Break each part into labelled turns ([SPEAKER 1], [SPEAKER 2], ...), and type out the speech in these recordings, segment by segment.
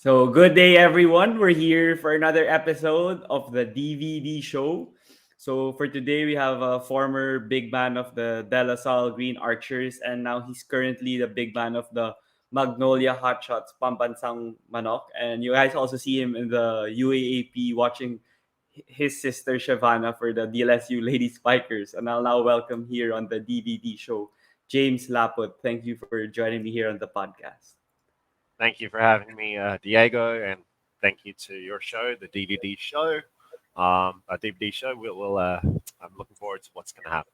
[SPEAKER 1] So, good day, everyone. We're here for another episode of the DVD show. So, for today, we have a former big man of the De La Salle Green Archers, and now he's currently the big man of the Magnolia Hotshots Pambansang Manok. And you guys also see him in the UAAP watching his sister Shavana for the DLSU Lady Spikers. And I'll now welcome here on the DVD show James Laput. Thank you for joining me here on the podcast.
[SPEAKER 2] Thank you for having me, Diego, and thank you to your show, the DVD show. A DVD show. I'm looking forward to what's going to happen.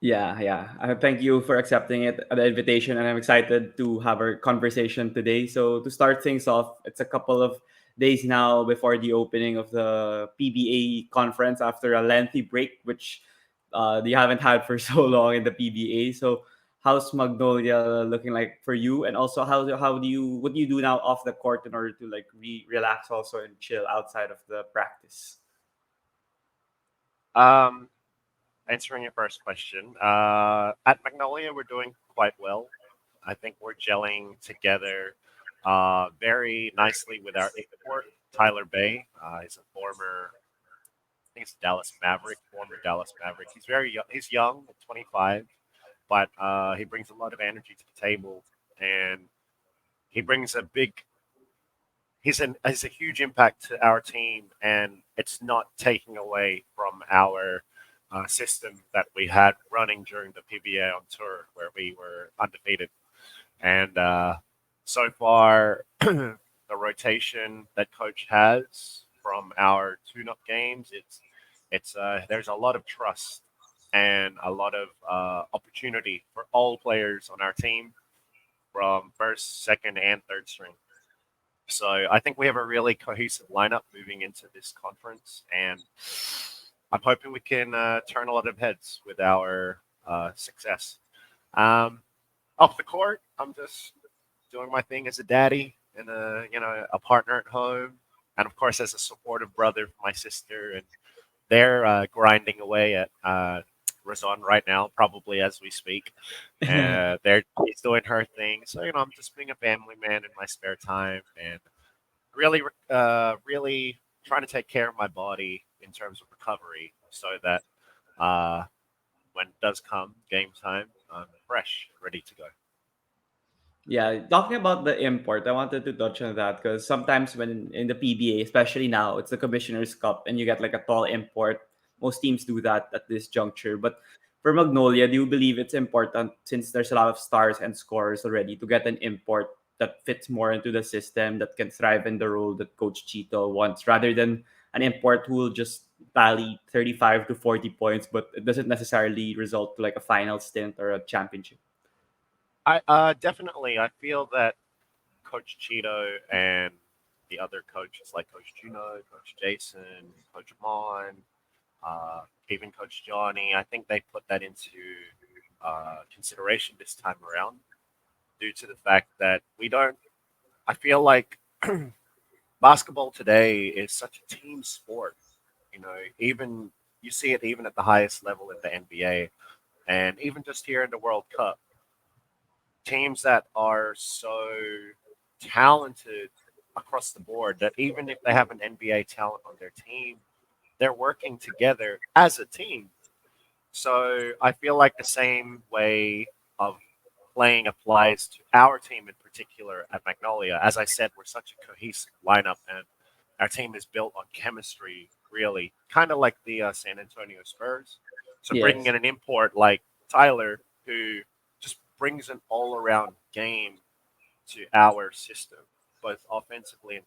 [SPEAKER 1] Yeah. Thank you for accepting the invitation, and I'm excited to have our conversation today. So to start things off, it's a couple of days now before the opening of the PBA conference after a lengthy break, which they haven't had for so long in the PBA. So how's Magnolia looking like for you, and also how do you what do you do now off the court in order to like relax also and chill outside of the practice?
[SPEAKER 2] Um, Answering your first question, at Magnolia, we're doing quite well. I think we're gelling together very nicely with our import, Tyler Bay. He's a former, I think it's Dallas Maverick, former Dallas Maverick. He's very young. He's young, at 25, but he brings a lot of energy to the table, and he brings a big has a huge impact to our team, and it's not taking away from our system that we had running during the PBA on tour, where we were undefeated. And so far, the rotation that coach has from our tune-up games, it's there's a lot of trust and a lot of opportunity for all players on our team from first, second, and third string. So I think we have a really cohesive lineup moving into this conference, and I'm hoping we can turn a lot of heads with our success. Um, Off the court, I'm just doing my thing as a daddy and a partner at home, and of course as a supportive brother for my sister. And they're grinding away at Razon right now, probably as we speak. She's doing her thing, so I'm just being a family man in my spare time, and really trying to take care of my body in terms of recovery, so that uh, when it does come game time, I'm fresh, ready to go.
[SPEAKER 1] Yeah, talking about the import, I wanted to touch on that because sometimes when in the PBA, especially now, it's the Commissioner's Cup and you get like a tall import. Most teams do that at this juncture. But for Magnolia, do you believe it's important since there's a lot of stars and scorers already to get an import that fits more into the system that can thrive in the role that Coach Chito wants rather than an import who will just tally 35 to 40 points, but it doesn't necessarily result to like a final stint or a championship?
[SPEAKER 2] I definitely I feel that Coach Cheeto and the other coaches like Coach Juno, Coach Jason, Coach Mon, even Coach Johnny, I think they put that into consideration this time around due to the fact that we don't. I feel like basketball today is such a team sport. Even you see it even at the highest level in the NBA, and even just here in the World Cup, teams that are so talented across the board that even if they have an NBA talent on their team, they're working together as a team. So I feel like the same way of playing applies to our team in particular at Magnolia. As I said, we're such a cohesive lineup, and our team is built on chemistry, really, kind of like the San Antonio Spurs. So bringing
[SPEAKER 1] Yes.
[SPEAKER 2] in an import like Tyler, who just brings an all-around game to our system, both offensively and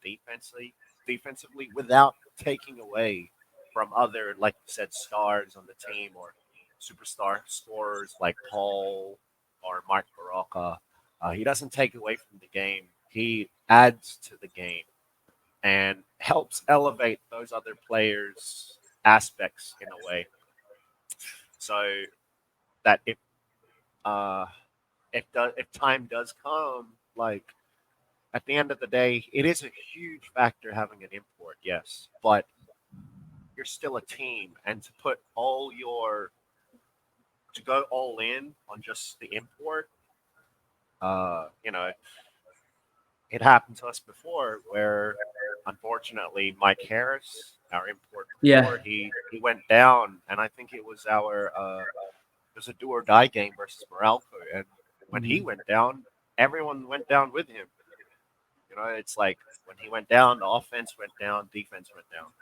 [SPEAKER 2] defensively, without taking away from other, like you said, stars on the team or superstar scorers like Paul or Mark Baraka. He doesn't take away from the game. He adds to the game and helps elevate those other players' aspects in a way, so that uh, if time does come, like at the end of the day, it is a huge factor having an import, yes, but you're still a team, and to go all in on just the import, uh, you know, it happened to us before where unfortunately Mike Harris, our import
[SPEAKER 1] Yeah.
[SPEAKER 2] before, he went down, and I think it was our it was a do or die game versus Moralco, and when he
[SPEAKER 1] Mhm.
[SPEAKER 2] went down, everyone went down with him. You know, it's like when he went down, the offense went down, defense went down.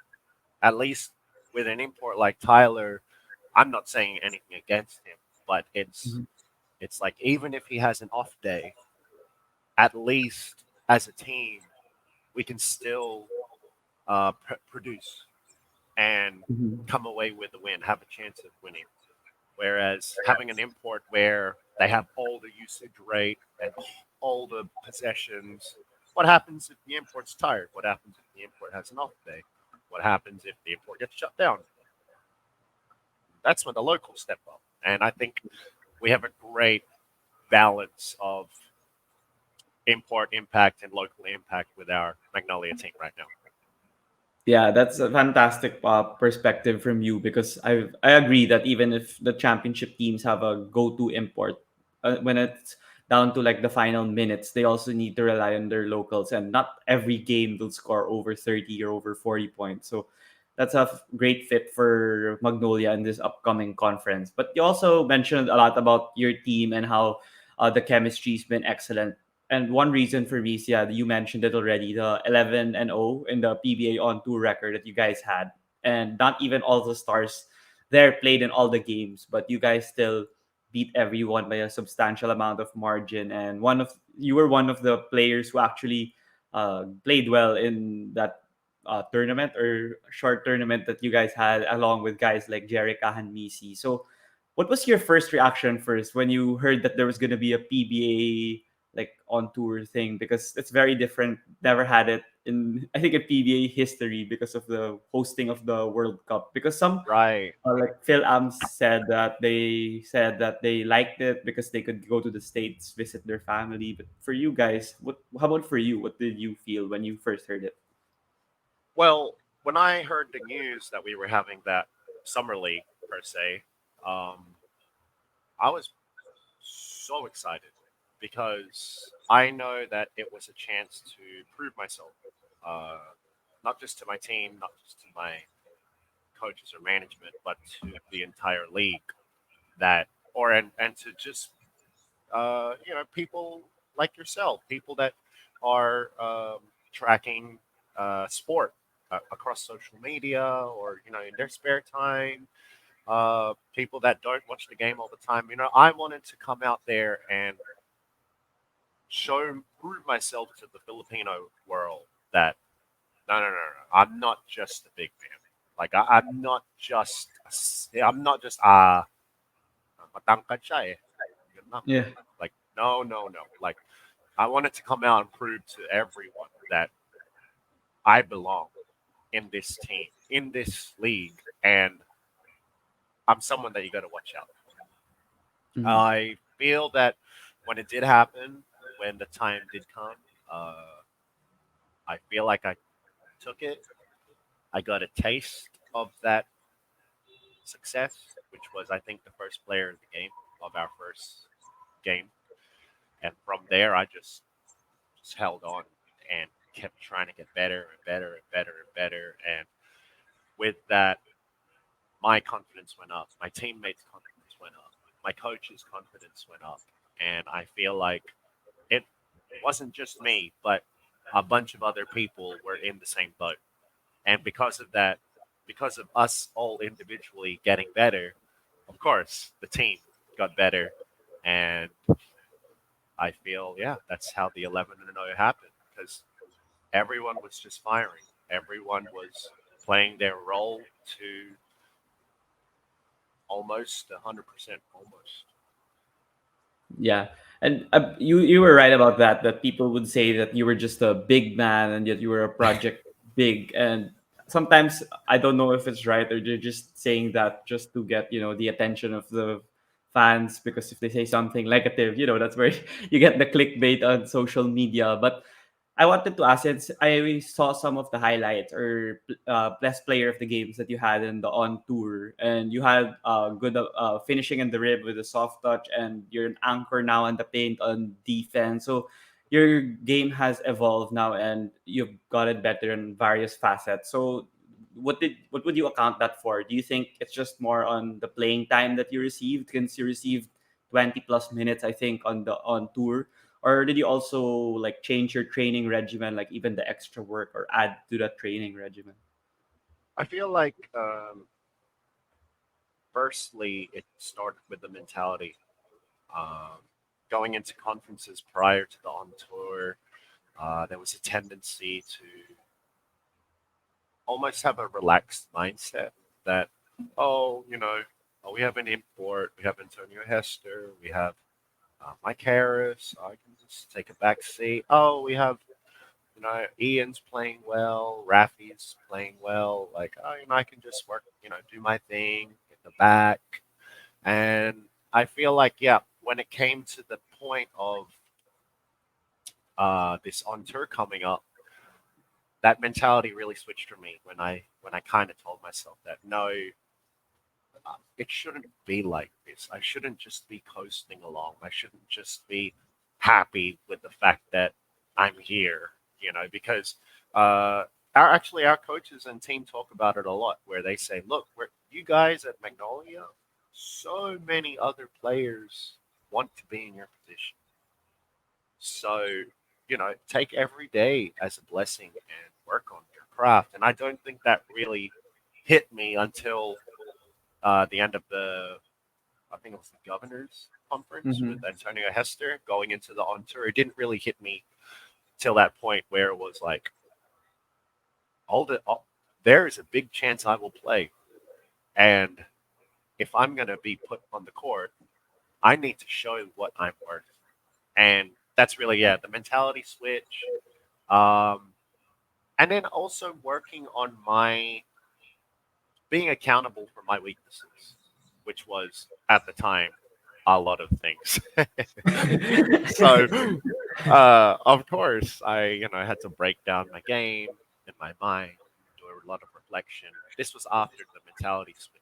[SPEAKER 2] At least with an import like Tyler, I'm not saying anything against him, but
[SPEAKER 1] Mhm.
[SPEAKER 2] it's like even if he has an off day, at least as a team, we can still produce and
[SPEAKER 1] Mhm.
[SPEAKER 2] come away with a win, have a chance of winning. Whereas having an import where they have all the usage rate and all the possessions, what happens if the import's tired? What happens if the import has an off day? What happens if the import gets shut down? That's when the locals step up. And I think we have a great balance of import impact and local impact with our Magnolia team right now.
[SPEAKER 1] Yeah, that's a fantastic perspective from you because I agree that even if the championship teams have a go-to import, when it's down to like the final minutes, they also need to rely on their locals, and not every game will score over 30 or over 40 points. So that's a great fit for Magnolia in this upcoming conference. But you also mentioned a lot about your team and how the chemistry's been excellent, and one reason for me is, yeah, you mentioned it already, the 11-0 in the PBA on tour record that you guys had. And not even all the stars there played in all the games, but you guys still beat everyone by a substantial amount of margin. And you were one of the players who actually played well in that tournament or short tournament that you guys had, along with guys like Jerica and Misi. So what was your first reaction first when you heard that there was going to be a PBA like on tour thing, because it's very different. Never had it in, I think, in PBA history because of the hosting of the World Cup. Because some
[SPEAKER 2] Right.
[SPEAKER 1] like Phil Ams said that they liked it because they could go to the states, visit their family. But for you guys, what? How about for you? What did you feel when you first heard it?
[SPEAKER 2] Well, when I heard the news that we were having that summer league per se, um, I was so excited because I know that it was a chance to prove myself, uh, not just to my team, not just to my coaches or management, but to the entire league. That and to just people like yourself, people that are tracking sport across social media or in their spare time. People that don't watch the game all the time. I wanted to come out there and prove myself to the Filipino world that no. I'm not just a big man. Like I'm not just matangkad siya eh. Yun lang.
[SPEAKER 1] Yeah.
[SPEAKER 2] Like no. Like I wanted to come out and prove to everyone that I belong in this team, in this league, and I'm someone that you got to watch out.
[SPEAKER 1] Mhm.
[SPEAKER 2] I feel that when it did happen, when the time did come, uh, I feel like I took it. I got a taste of that success, which was, I think, the first player of the game of our first game, and from there, I just held on and kept trying to get better and better and better and better. And with that, my confidence went up, my teammates' confidence went up, my coach's confidence went up, and I feel like it wasn't just me, but a bunch of other people were in the same boat. And because of that, because of us all individually getting better, of course, the team got better. And I feel, yeah, that's how the 11-0 happened because everyone was just firing. Everyone was playing their role to almost 100%, almost.
[SPEAKER 1] Yeah, and you were right about that. That people would say that you were just a big man, and yet you were a project big. And sometimes I don't know if it's right, or they're just saying that just to get the attention of the fans, because if they say something negative, that's where you get the clickbait on social media. But I wanted to ask, since I saw some of the highlights or best player of the games that you had in the on tour, and you had good finishing in the rib with a soft touch, and you're an anchor now in the paint on defense. So your game has evolved now and you've gotten better in various facets. So what would you account that for? Do you think it's just more on the playing time that you received, since you received 20 plus minutes, I think, on tour? Or did you also like change your training regimen, like even the extra work, or add to that training regimen?
[SPEAKER 2] I feel like, firstly, it started with the mentality. Um, Going into conferences prior to the on tour, there was a tendency to almost have a relaxed mindset that, oh, oh, we have an import, we have Antonio Hester, we have Mike Harris, I can just take a back seat. Oh, we have, Ian's playing well, Rafi's playing well. Like, oh, I can just work, do my thing in the back. And I feel like, yeah, when it came to the point of this on tour coming up, that mentality really switched for me when I kind of told myself that no, it shouldn't be like this. I shouldn't just be coasting along. I shouldn't just be happy with the fact that I'm here, because our coaches and team talk about it a lot, where they say, "Look, you guys at Magnolia, so many other players want to be in your position. So, take every day as a blessing and work on your craft." And I don't think that really hit me until the end of I think it was the governor's conference with
[SPEAKER 1] Mm-hmm.
[SPEAKER 2] Antonio Hester going into the on tour. It didn't really hit me till that point where it was like, there is a big chance I will play. And if I'm going to be put on the court, I need to show what I'm worth. And that's really, yeah, the mentality switch. Um, and then also working on my being accountable for my weaknesses, which was at the time a lot of things. So, of course, I had to break down my game in my mind, do a lot of reflection. This was after the mentality switch.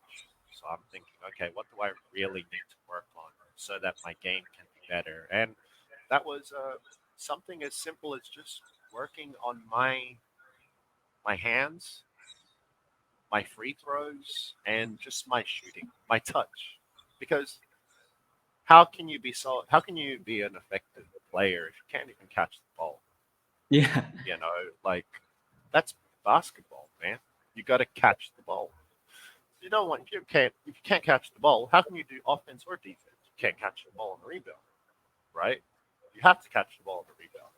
[SPEAKER 2] So I'm thinking, okay, what do I really need to work on so that my game can be better? And that was something as simple as just working on my hands, my free throws, and just my shooting, my touch. Because how can you be an effective player if you can't even catch the ball?
[SPEAKER 1] Yeah.
[SPEAKER 2] You know, like that's basketball, man. You got to catch the ball. You don't want if you can't catch the ball, how can you do offense or defense? You can't catch the ball on the rebound, right? You have to catch the ball on the rebound.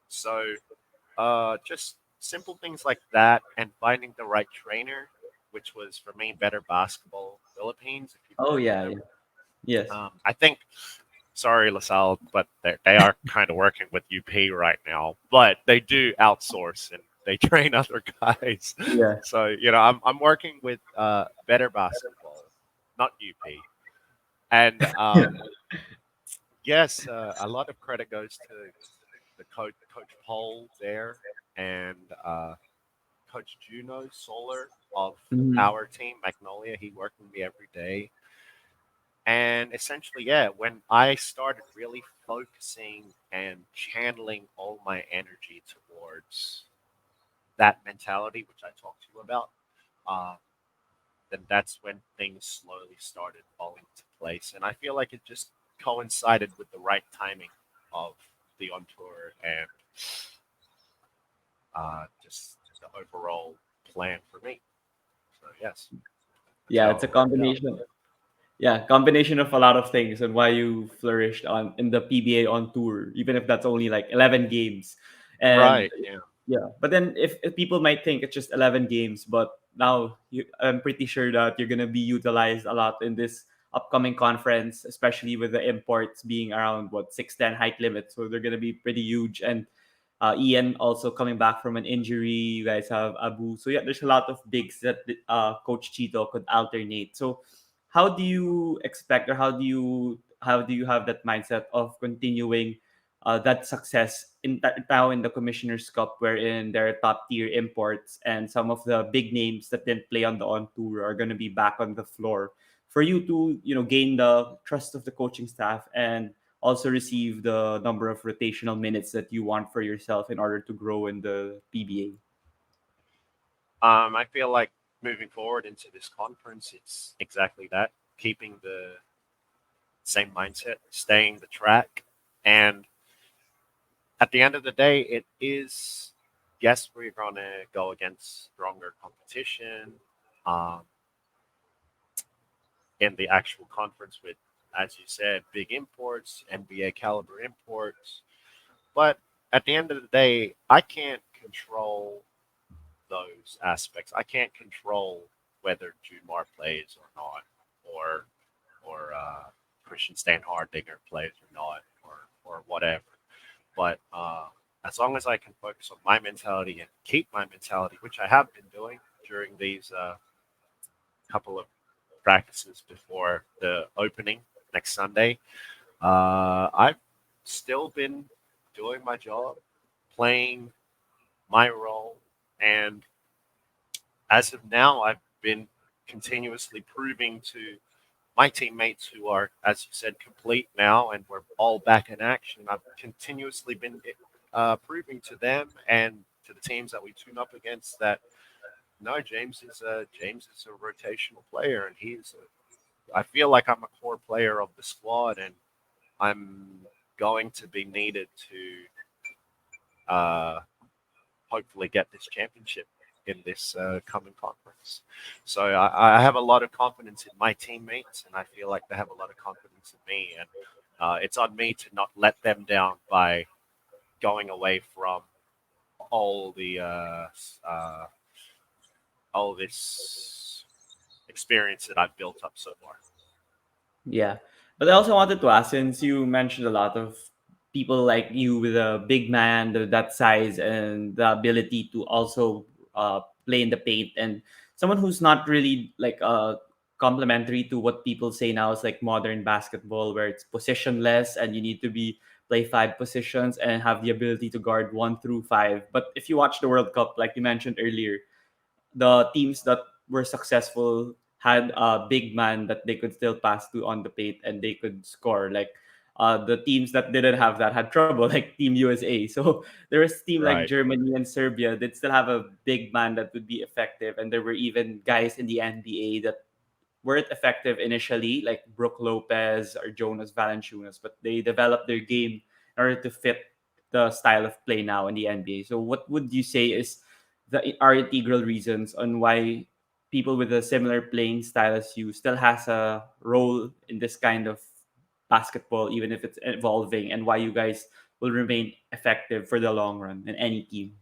[SPEAKER 2] So just simple things like that, and finding the right trainer, which was for me Better Basketball Philippines, if you've
[SPEAKER 1] Oh
[SPEAKER 2] heard of
[SPEAKER 1] yeah,
[SPEAKER 2] them.
[SPEAKER 1] yeah. Yes.
[SPEAKER 2] I think, sorry, LaSalle, but they are kind of working with UP right now, but they do outsource and they train other guys.
[SPEAKER 1] Yeah.
[SPEAKER 2] So, I'm working with Better Basketball, not UP. And
[SPEAKER 1] Yeah.
[SPEAKER 2] yes, a lot of credit goes to the Coach Paul there, and Coach Juno Solar of
[SPEAKER 1] Mhm.
[SPEAKER 2] our team, Magnolia. He worked with me every day. And essentially, yeah, when I started really focusing and channeling all my energy towards that mentality, which I talked to you about, uh, then that's when things slowly started falling into place. And I feel like it just coincided with the right timing of the on tour and just the overall plan for me. So, yes, that's
[SPEAKER 1] Yeah,
[SPEAKER 2] how
[SPEAKER 1] it's a
[SPEAKER 2] it worked out.
[SPEAKER 1] combination. Yeah, combination of a lot of things and why you flourished on in the PBA on tour, even if that's only like 11 games. And
[SPEAKER 2] Right. Yeah.
[SPEAKER 1] yeah, but then if people might think it's just 11 games, but now I'm pretty sure that you're gonna be utilized a lot in this upcoming conference, especially with the imports being around what 6'10" height limit, so they're gonna be pretty huge. And Ian also coming back from an injury. You guys have Abu, so yeah, there's a lot of bigs that Coach Chito could alternate. So how do you expect, or how do you have that mindset of continuing that success now in the Commissioner's Cup, wherein there are top tier imports and some of the big names that didn't play on the on tour are going to be back on the floor for you to gain the trust of the coaching staff and also receive the number of rotational minutes that you want for yourself in order to grow in the PBA?
[SPEAKER 2] I feel like moving forward into this conference, it's exactly that, keeping the same mindset, staying the track, and at the end of the day, it is yes, we're gonna go against stronger competition um, in the actual conference with, as you said, big imports, NBA caliber imports. But at the end of the day, I can't control those aspects. I can't control whether Jumar plays or not, or Christian Stanhardinger plays or not, or whatever. But as long as I can focus on my mentality and keep my mentality, which I have been doing during these couple of practices before the opening next Sunday, I've still been doing my job, playing my role, and as of now, I've been continuously proving to my teammates who are, as you said, complete now, and we're all back in action. I've continuously been proving to them and to the teams that we tune up against that no, James is a rotational player, and I feel like I'm a core player of the squad, and I'm going to be needed to hopefully get this championship in this coming conference. So I have a lot of confidence in my teammates, and I feel like they have a lot of confidence in me. And it's on me to not let them down by going away from all the all this experience that I've built up so far.
[SPEAKER 1] Yeah. But I also wanted to ask, since you mentioned a lot of people like you with a big man, that size, and the ability to also play in the paint, and someone who's not really like complementary to what people say now is like modern basketball, where it's positionless and you need to be play five positions and have the ability to guard one through five. But if you watch the World Cup, like you mentioned earlier, the teams that were successful had a big man that they could still pass to on the paint and they could score. Like the teams that didn't have that had trouble, like Team USA. So there was team like
[SPEAKER 2] Right,
[SPEAKER 1] Germany and Serbia that still have a big man that would be effective, and there were even guys in the NBA that weren't effective initially, like Brooke Lopez or Jonas Valanciunas, but they developed their game in order to fit the style of play now in the NBA. So, what would you say is the are integral reasons on why people with a similar playing style as you still has a role in this kind of basketball, even if it's evolving, and why you guys will remain effective for the long run in any team?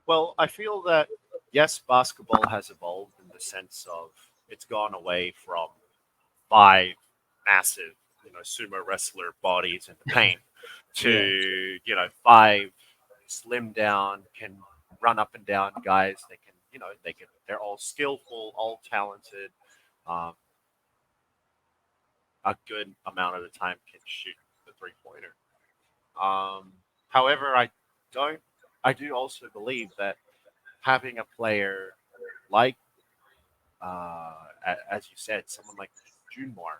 [SPEAKER 2] well, I feel that yes, basketball has evolved in the sense of it's gone away from five massive, sumo wrestler bodies in the paint to,
[SPEAKER 1] Yeah.
[SPEAKER 2] five slim down, can run up and down guys. They're all skillful, all talented, um, a good amount of the time can shoot the 3 pointer. Um, however, don't, I do also believe that having a player like, as you said, someone like Junmar,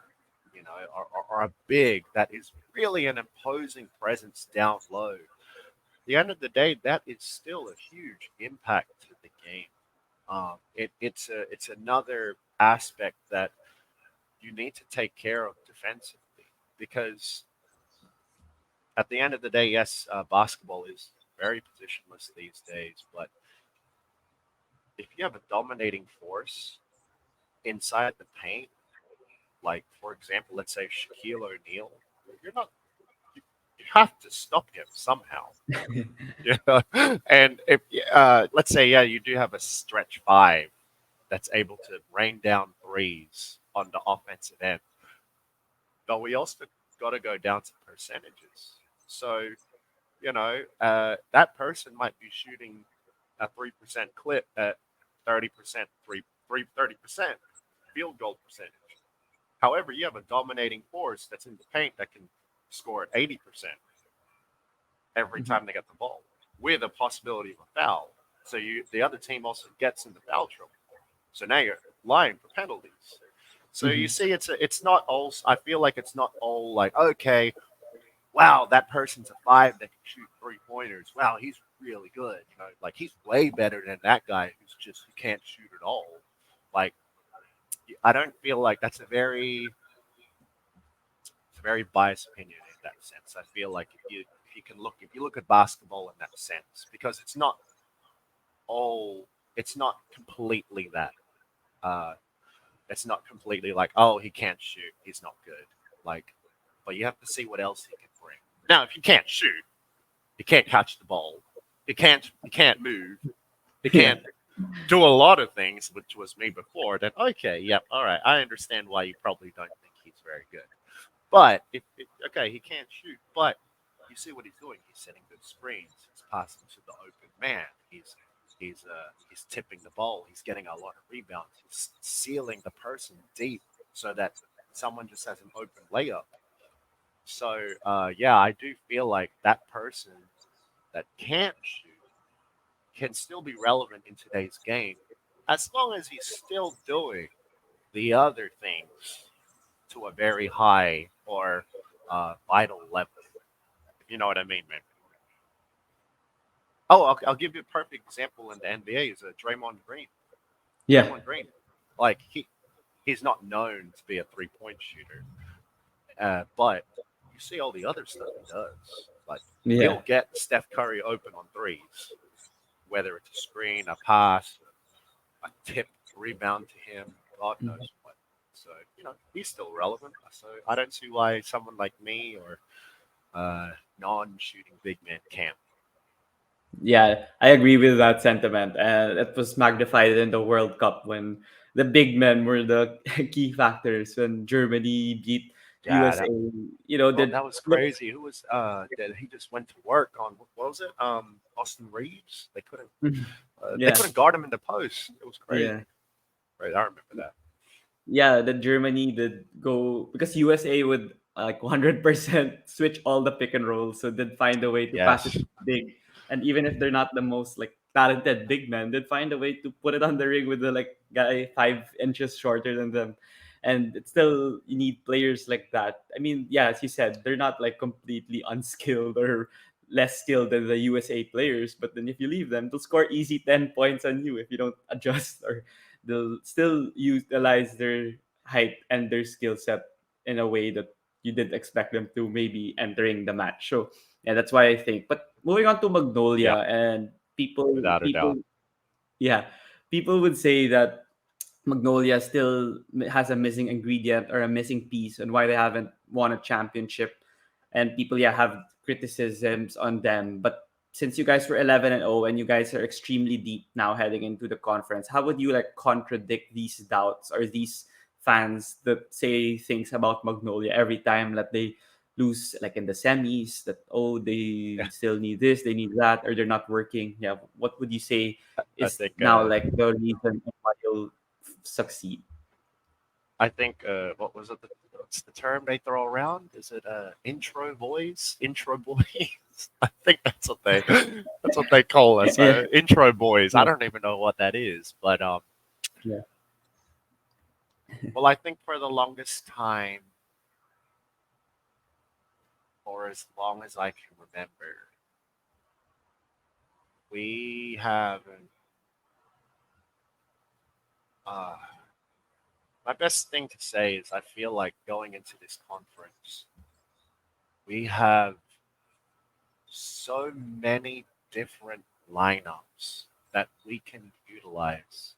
[SPEAKER 2] or a big that is really an imposing presence down low. At the end of the day, that is still a huge impact to the game. It's another aspect that you need to take care of defensively because at the end of the day, yes, basketball is very positionless these days, but if you have a dominating force inside the paint, like for example, let's say Shaquille O'Neal, you're not you, you have to stop him somehow. Yeah, and if let's say yeah, you do have a stretch five that's able to rain down threes on the offensive end, but we also got to go down to percentages. So that person might be shooting a 3% clip at 30% 30% field goal percentage. However, you have a dominating force that's in the paint that can score at 80% every
[SPEAKER 1] Mhm.
[SPEAKER 2] time they get the ball with a possibility of a foul. The other team also gets in the foul trouble. So now you're lying for penalties. So you
[SPEAKER 1] Hmm.
[SPEAKER 2] see, it's not all. I feel like it's not all like, okay, wow, that person's a five that can shoot 3 pointers. Wow, he's really good. Like he's way better than that guy who can't shoot at all. Like I don't feel like that's a very biased opinion in that sense. I feel like if you look at basketball in that sense, because all it's not completely that. Uh, it's not completely like, oh, he can't shoot, he's not good. Like, but you have to see what else he can bring. Now, if you can't shoot, you can't catch the ball, you can't move, you
[SPEAKER 1] Yeah.
[SPEAKER 2] can't do a lot of things, which was me before. Then okay, yep, all right, I understand why you probably don't think he's very good. But if okay, he can't shoot, but you see what he's doing. He's setting good screens. He's passing to the open man. He's tipping the ball. He's getting a lot of rebounds. He's sealing the person deep so that someone just has an open layup. So yeah, I do feel like that person that can't shoot can still be relevant in today's game as long as he's still doing the other things to a very high or vital level. If you know what I mean, man. Oh, I'll give you a perfect example in the NBA is Draymond Green.
[SPEAKER 1] Yeah.
[SPEAKER 2] Draymond Green, like he's not known to be a 3 point shooter, but you see all the other stuff he does. Like
[SPEAKER 1] Yeah.
[SPEAKER 2] he'll get Steph Curry open on threes, whether it's a screen, a pass, a tip, rebound to him, God knows what. So he's still relevant. So I don't see why someone like me or non-shooting big man can't.
[SPEAKER 1] Yeah, I agree with that sentiment. And it was magnified in the World Cup when the big men were the key factors when Germany beat
[SPEAKER 2] Yeah,
[SPEAKER 1] USA.
[SPEAKER 2] that well,
[SPEAKER 1] Did
[SPEAKER 2] that was
[SPEAKER 1] look,
[SPEAKER 2] crazy. Who was that? He just went to work on what was it? Austin Reeves. They
[SPEAKER 1] yeah,
[SPEAKER 2] couldn't guard him in the post. It was
[SPEAKER 1] yeah.
[SPEAKER 2] crazy. Right, I remember that.
[SPEAKER 1] Yeah, that Germany did go because USA would like 100% switch all the pick and rolls, so they'd find a way to pass it
[SPEAKER 2] Yes,
[SPEAKER 1] big. And even if they're not the most like talented big men, they'd find a way to put it on the ring with the like guy 5 inches shorter than them. And it's still you need players like that. I mean, yeah, as you said, they're not like completely unskilled or less skilled than the USA players, but then if you leave them, they'll score easy 10 points on you if you don't adjust or they'll still utilize their height and their skill set in a way that you didn't expect them to maybe entering the match. So yeah, that's why I think. But moving on to
[SPEAKER 2] yeah,
[SPEAKER 1] Magnolia and
[SPEAKER 2] without a doubt.
[SPEAKER 1] people yeah, people would say that Magnolia still has a missing ingredient or a missing piece and why they haven't won a championship. And people, yeah, have criticisms on them. But since you guys were 11-0 and you guys are extremely deep now heading into the conference, how would you like contradict these doubts or these fans that say things about Magnolia every time that they lose, like in the semis, that oh they
[SPEAKER 2] Yeah,
[SPEAKER 1] still need this, they need that, or they're not working? Yeah, what would you say
[SPEAKER 2] I
[SPEAKER 1] is
[SPEAKER 2] think
[SPEAKER 1] now like the reason why you'll succeed?
[SPEAKER 2] what was it? What's the term they throw around? Is it intro boys? Intro boys? I think that's what they call us.
[SPEAKER 1] Yeah,
[SPEAKER 2] Intro boys. I
[SPEAKER 1] yeah,
[SPEAKER 2] don't even know what that is, but
[SPEAKER 1] yeah,
[SPEAKER 2] well, I think for the longest time, or as long as I can remember, we have uh, my best thing to say is I feel like going into this conference, we have so many different lineups that we can utilize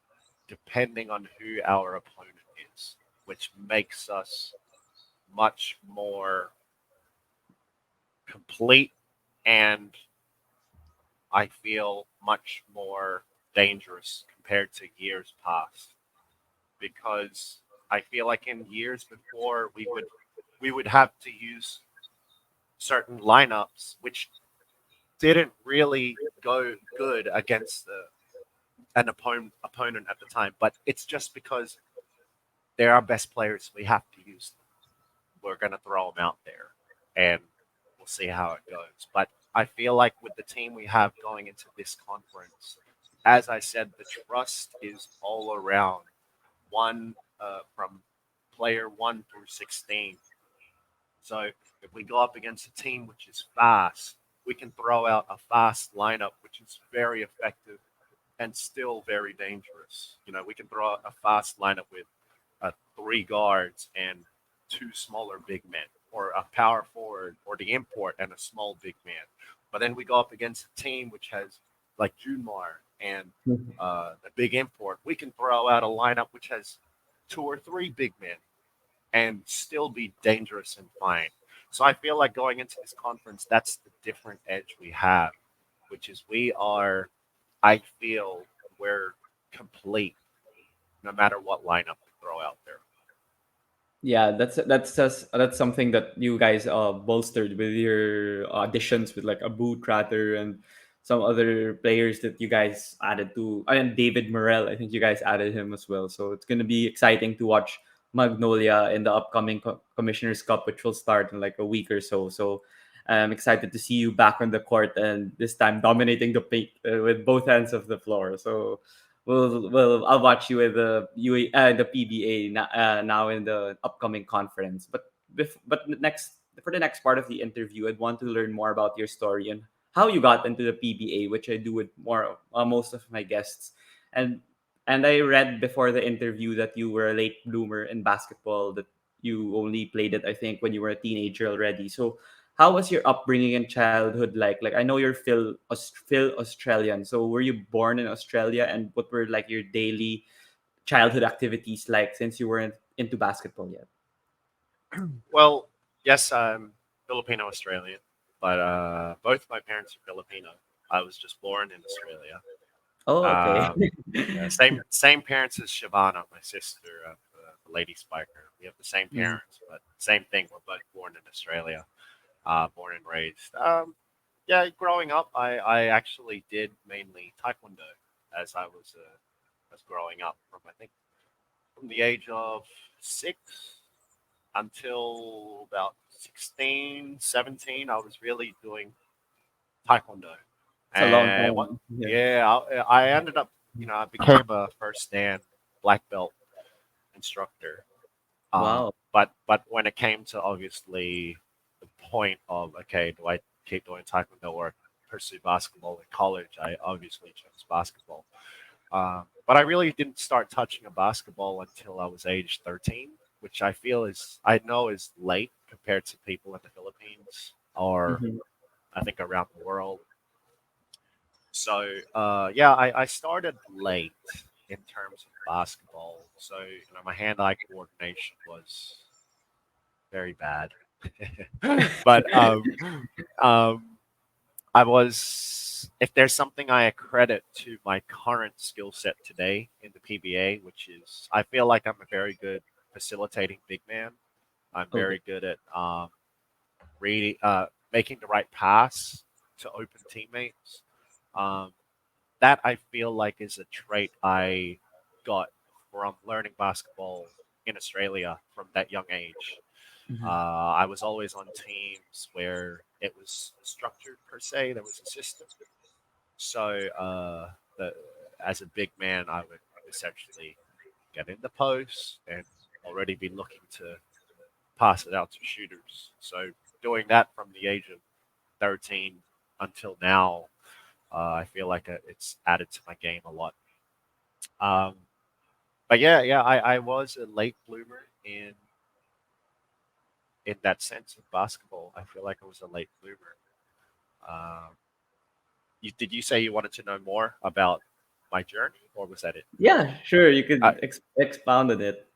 [SPEAKER 2] depending on who our opponent is, which makes us much more complete and I feel much more dangerous compared to years past because I feel like in years before we would have to use certain lineups which didn't really go good against an opponent at the time, but it's just because they're our best players. We have to use them. We're going to throw them out there, and we'll see how it goes. But I feel like with the team we have going into this conference, as I said, the trust is all around. One from player 1 through 16. So if we go up against a team which is fast, we can throw out a fast lineup which is very effective and still very dangerous. We can throw out a fast lineup with three guards and two smaller big men, or a power forward, or the import and a small big man. But then we go up against a team which has like Junmar and the big import. We can throw out a lineup which has two or three big men and still be dangerous and fine. So I feel like going into this conference, that's the different edge we have, which is I feel we're complete no matter what lineup we throw out there.
[SPEAKER 1] Yeah, that's something that you guys bolstered with your auditions with like Abu Tratter and some other players that you guys added to, and David Morel. I think you guys added him as well. So it's gonna be exciting to watch Magnolia in the upcoming Commissioner's Cup, which will start in like a week or so. So I'm excited to see you back on the court and this time dominating the paint with both ends of the floor. So I'll watch you with the PBA now in the upcoming conference. But for the next part of the interview, I'd want to learn more about your story and how you got into the PBA, which I do with most of my guests. And I read before the interview that you were a late bloomer in basketball. That you only played it, I think, when you were a teenager already. So how was your upbringing and childhood like? Like I know you're Phil Australian, so were you born in Australia, and what were like your daily childhood activities like since you weren't into basketball yet?
[SPEAKER 2] Well, yes, I'm Filipino Australian, but both my parents are Filipino. I was just born in Australia.
[SPEAKER 1] Oh, okay.
[SPEAKER 2] Um, yeah, same parents as Shavana, my sister, the lady spiker. We have the same
[SPEAKER 1] Mhm.
[SPEAKER 2] parents, but same thing. We're both born in Australia, born and raised. Yeah, growing up, I actually did mainly taekwondo as as growing up from I think from the age of 6 until about 16, 17. I was really doing taekwondo.
[SPEAKER 1] It's a long
[SPEAKER 2] And what?
[SPEAKER 1] time. Yeah.
[SPEAKER 2] Yeah, I ended up, I became a first dan black belt instructor.
[SPEAKER 1] Wow.
[SPEAKER 2] But when it came to obviously the point of okay, do I keep doing taekwondo or pursue basketball in college? I obviously chose basketball. But I really didn't start touching a basketball until I was age 13, which I know is late compared to people in the Philippines or
[SPEAKER 1] Mhm.
[SPEAKER 2] I think around the world. So yeah, I started late in terms of basketball. So my hand-eye coordination was very bad. But um, I was, if there's something I accredit to my current skill set today in the PBA, which is I feel like I'm a very good facilitating big man. I'm
[SPEAKER 1] Okay.
[SPEAKER 2] very good at reading, making the right pass to open teammates. Um, that I feel like is a trait I got from learning basketball in Australia from that young age.
[SPEAKER 1] Mhm.
[SPEAKER 2] I was always on teams where it was structured per se. There was a system. So the, as a big man, I would essentially get in the post and already be looking to pass it out to shooters. So doing that from the age of 13 until now, I feel like it's added to my game a lot. Um, but yeah, I was a late bloomer in that sense of basketball. I feel like I was a late bloomer. Um, did you say you wanted to know more about my journey, or was that it?
[SPEAKER 1] Yeah, sure. You
[SPEAKER 2] Uh,
[SPEAKER 1] could expound on it.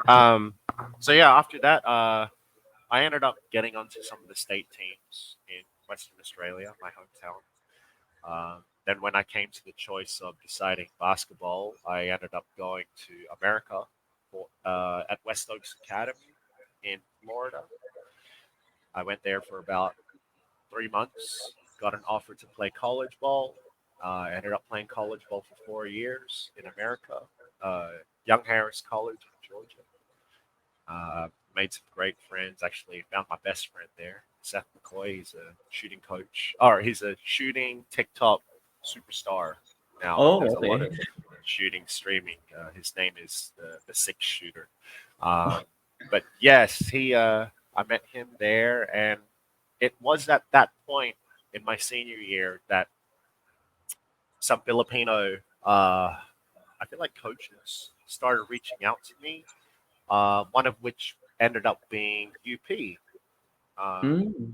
[SPEAKER 2] um, so yeah, after that, I ended up getting onto some of the state teams in Western Australia, my hometown. Then when I came to the choice of deciding basketball, I ended up going to America at West Oaks Academy in Florida. I went there for about 3 months, got an offer to play college ball. I ended up playing college ball for 4 years in America, uh, Young Harris College in Georgia. Made some great friends. Actually, found my best friend there, Seth McCoy. He's a shooting coach, or he's a shooting TikTok superstar now.
[SPEAKER 1] Oh,
[SPEAKER 2] Does a lot
[SPEAKER 1] okay.
[SPEAKER 2] of shooting streaming. His name is the Six Shooter. Um, But yes, he I met him there, and it was at that point in my senior year that some Filipino, I feel like coaches started reaching out to me. One of which ended up being UP. Um,
[SPEAKER 1] Mm.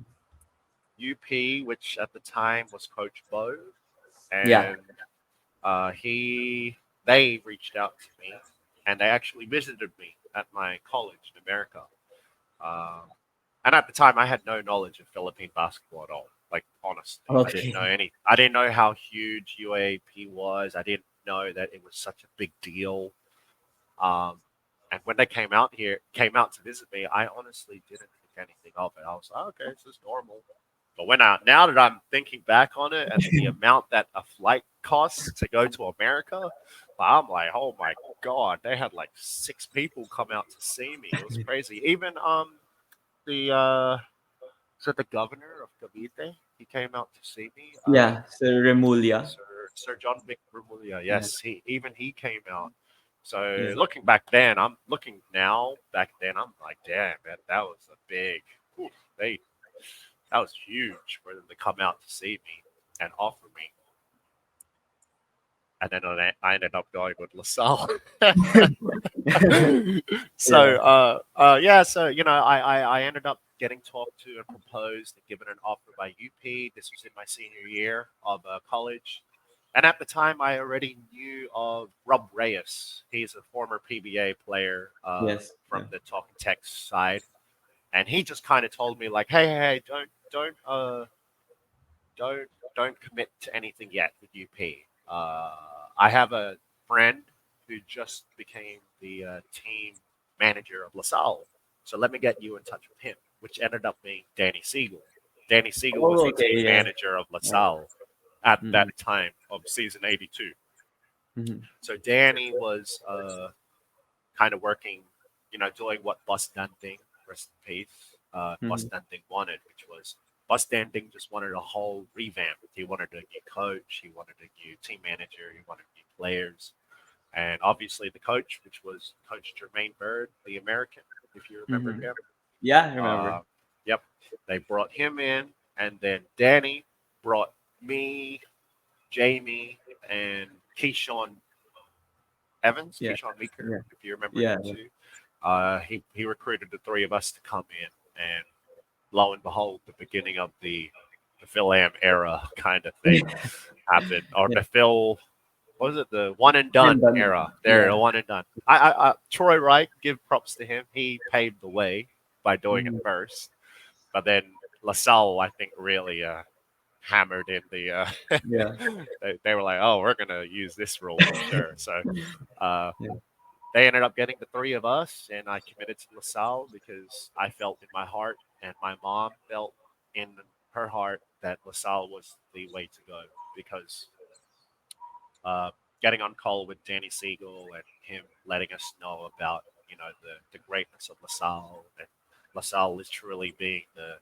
[SPEAKER 2] UP, which at the time was Coach Bo,
[SPEAKER 1] Yeah.
[SPEAKER 2] and he they reached out to me, and they actually visited me at my college in America. Um, and at the time, I had no knowledge of Philippine basketball at all. Like honestly, I didn't know
[SPEAKER 1] Okay.
[SPEAKER 2] any. I didn't know how huge UAP was. I didn't know that it was such a big deal. Um, and when they came out to visit me, I honestly didn't think anything of it. I was like, okay, this is normal. But now that I'm thinking back on it and the amount that a flight costs to go to America, I'm like, oh my god, they had like 6 people come out to see me. It was crazy. Even the so the governor of Cavite, he came out to see me.
[SPEAKER 1] Yeah. So Remulia.
[SPEAKER 2] Sir John Vic Remulla,
[SPEAKER 1] Yeah.
[SPEAKER 2] yes, he came out. So
[SPEAKER 1] Yes.
[SPEAKER 2] looking back then, I'm looking now. Back then, I'm like, damn, that was a big. Oof, they that was huge for them to come out to see me and offer me. And then I ended up going with LaSalle. So
[SPEAKER 1] Yeah.
[SPEAKER 2] yeah, so I ended up getting talked to and proposed and given an offer by UP. This was in my senior year of college, and at the time I already knew of Rob Reyes. He's a former PBA player
[SPEAKER 1] Yes.
[SPEAKER 2] from
[SPEAKER 1] Yeah.
[SPEAKER 2] the Talking Text side, and he just kind of told me like, hey, don't don't commit to anything yet with UP. I have a friend who just became the team manager of LaSalle, so let me get you in touch with him, which ended up being Danny Siegel. Danny Siegel was
[SPEAKER 1] Oh,
[SPEAKER 2] the team
[SPEAKER 1] okay. Yeah.
[SPEAKER 2] manager of
[SPEAKER 1] Yeah.
[SPEAKER 2] LaSalle at
[SPEAKER 1] Mm-hmm.
[SPEAKER 2] that time of season 82.
[SPEAKER 1] Mm-hmm.
[SPEAKER 2] So Danny was kind of working, doing what Bus Dunting, rest in peace, Bus
[SPEAKER 1] Mm-hmm.
[SPEAKER 2] Dunting wanted, which was Bus Dunting just wanted a whole revamp. He wanted a new coach, he wanted a new team manager, he wanted new players, and obviously the coach, which was Coach Jermaine Bird, the American, if you remember
[SPEAKER 1] Mm-hmm.
[SPEAKER 2] him.
[SPEAKER 1] Yeah, I remember.
[SPEAKER 2] Uh, yep, they brought him in, and then Danny brought me, Jamie, and Keyshawn Evans,
[SPEAKER 1] Yeah.
[SPEAKER 2] Keyshawn Meeker,
[SPEAKER 1] Yeah.
[SPEAKER 2] if you remember him
[SPEAKER 1] Yeah.
[SPEAKER 2] too. He recruited the three of us to come in, and lo and behold, the beginning of the Phil Am era kind of thing
[SPEAKER 1] Yeah.
[SPEAKER 2] happened, or
[SPEAKER 1] Yeah.
[SPEAKER 2] the Phil, what was it, the one and
[SPEAKER 1] And
[SPEAKER 2] done
[SPEAKER 1] then,
[SPEAKER 2] era? There, the
[SPEAKER 1] yeah.
[SPEAKER 2] one and done. Troy Wright, give props to him. He paved the way by doing it
[SPEAKER 1] Mhm.
[SPEAKER 2] first, but then LaSalle, I think, really hammered in the.
[SPEAKER 1] Yeah.
[SPEAKER 2] They were like, oh, we're gonna use this rule for sure. So. Uh,
[SPEAKER 1] Yeah.
[SPEAKER 2] they ended up getting the three of us, and I committed to LaSalle because I felt in my heart, and my mom felt in her heart that LaSalle was the way to go because uh, getting on call with Danny Siegel and him letting us know about the greatness of LaSalle and LaSalle literally being the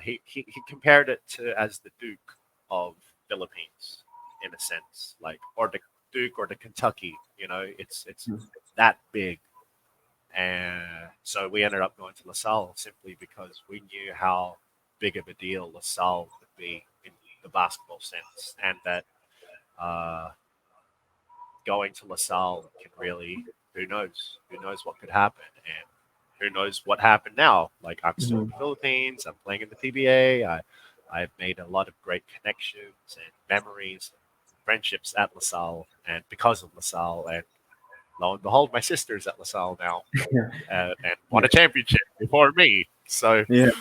[SPEAKER 2] he compared it to as the Duke of Philippines in a sense, like or the Duke or the Kentucky. It's
[SPEAKER 1] Mhm.
[SPEAKER 2] that big, and so we ended up going to LaSalle simply because we knew how big of a deal LaSalle would be in the basketball sense, and that uh, going to LaSalle can really who knows what could happen, and who knows what happened now. Like I'm still in
[SPEAKER 1] Mhm.
[SPEAKER 2] the Philippines, I'm playing in the PBA. I've made a lot of great connections and memories, friendships at LaSalle, and because of LaSalle, and lo and behold, my sister's at LaSalle now, and won
[SPEAKER 1] Yeah.
[SPEAKER 2] a championship before me. So,
[SPEAKER 1] Yeah.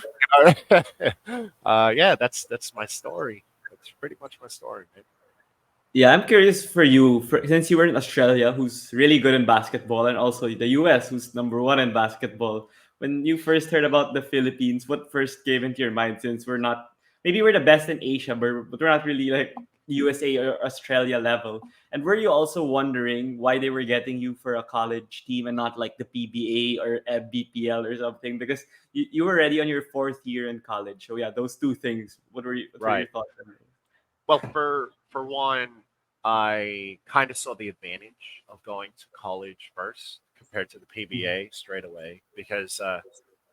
[SPEAKER 2] yeah, that's my story. That's pretty much my story, man.
[SPEAKER 1] Yeah, I'm curious for you, since you were in Australia, who's really good in basketball, and also the US, who's number one in basketball. When you first heard about the Philippines, what first came into your mind? Since we're not, maybe we're the best in Asia, but we're not really like USA or Australia level. And were you also wondering why they were getting you for a college team and not like the PBA or BPL or something? Because you were already on your fourth year in college. So yeah, those two things. What were your
[SPEAKER 2] Right.
[SPEAKER 1] thoughts on
[SPEAKER 2] Well, for one, I kind of saw the advantage of going to college first compared to the PBA straight away because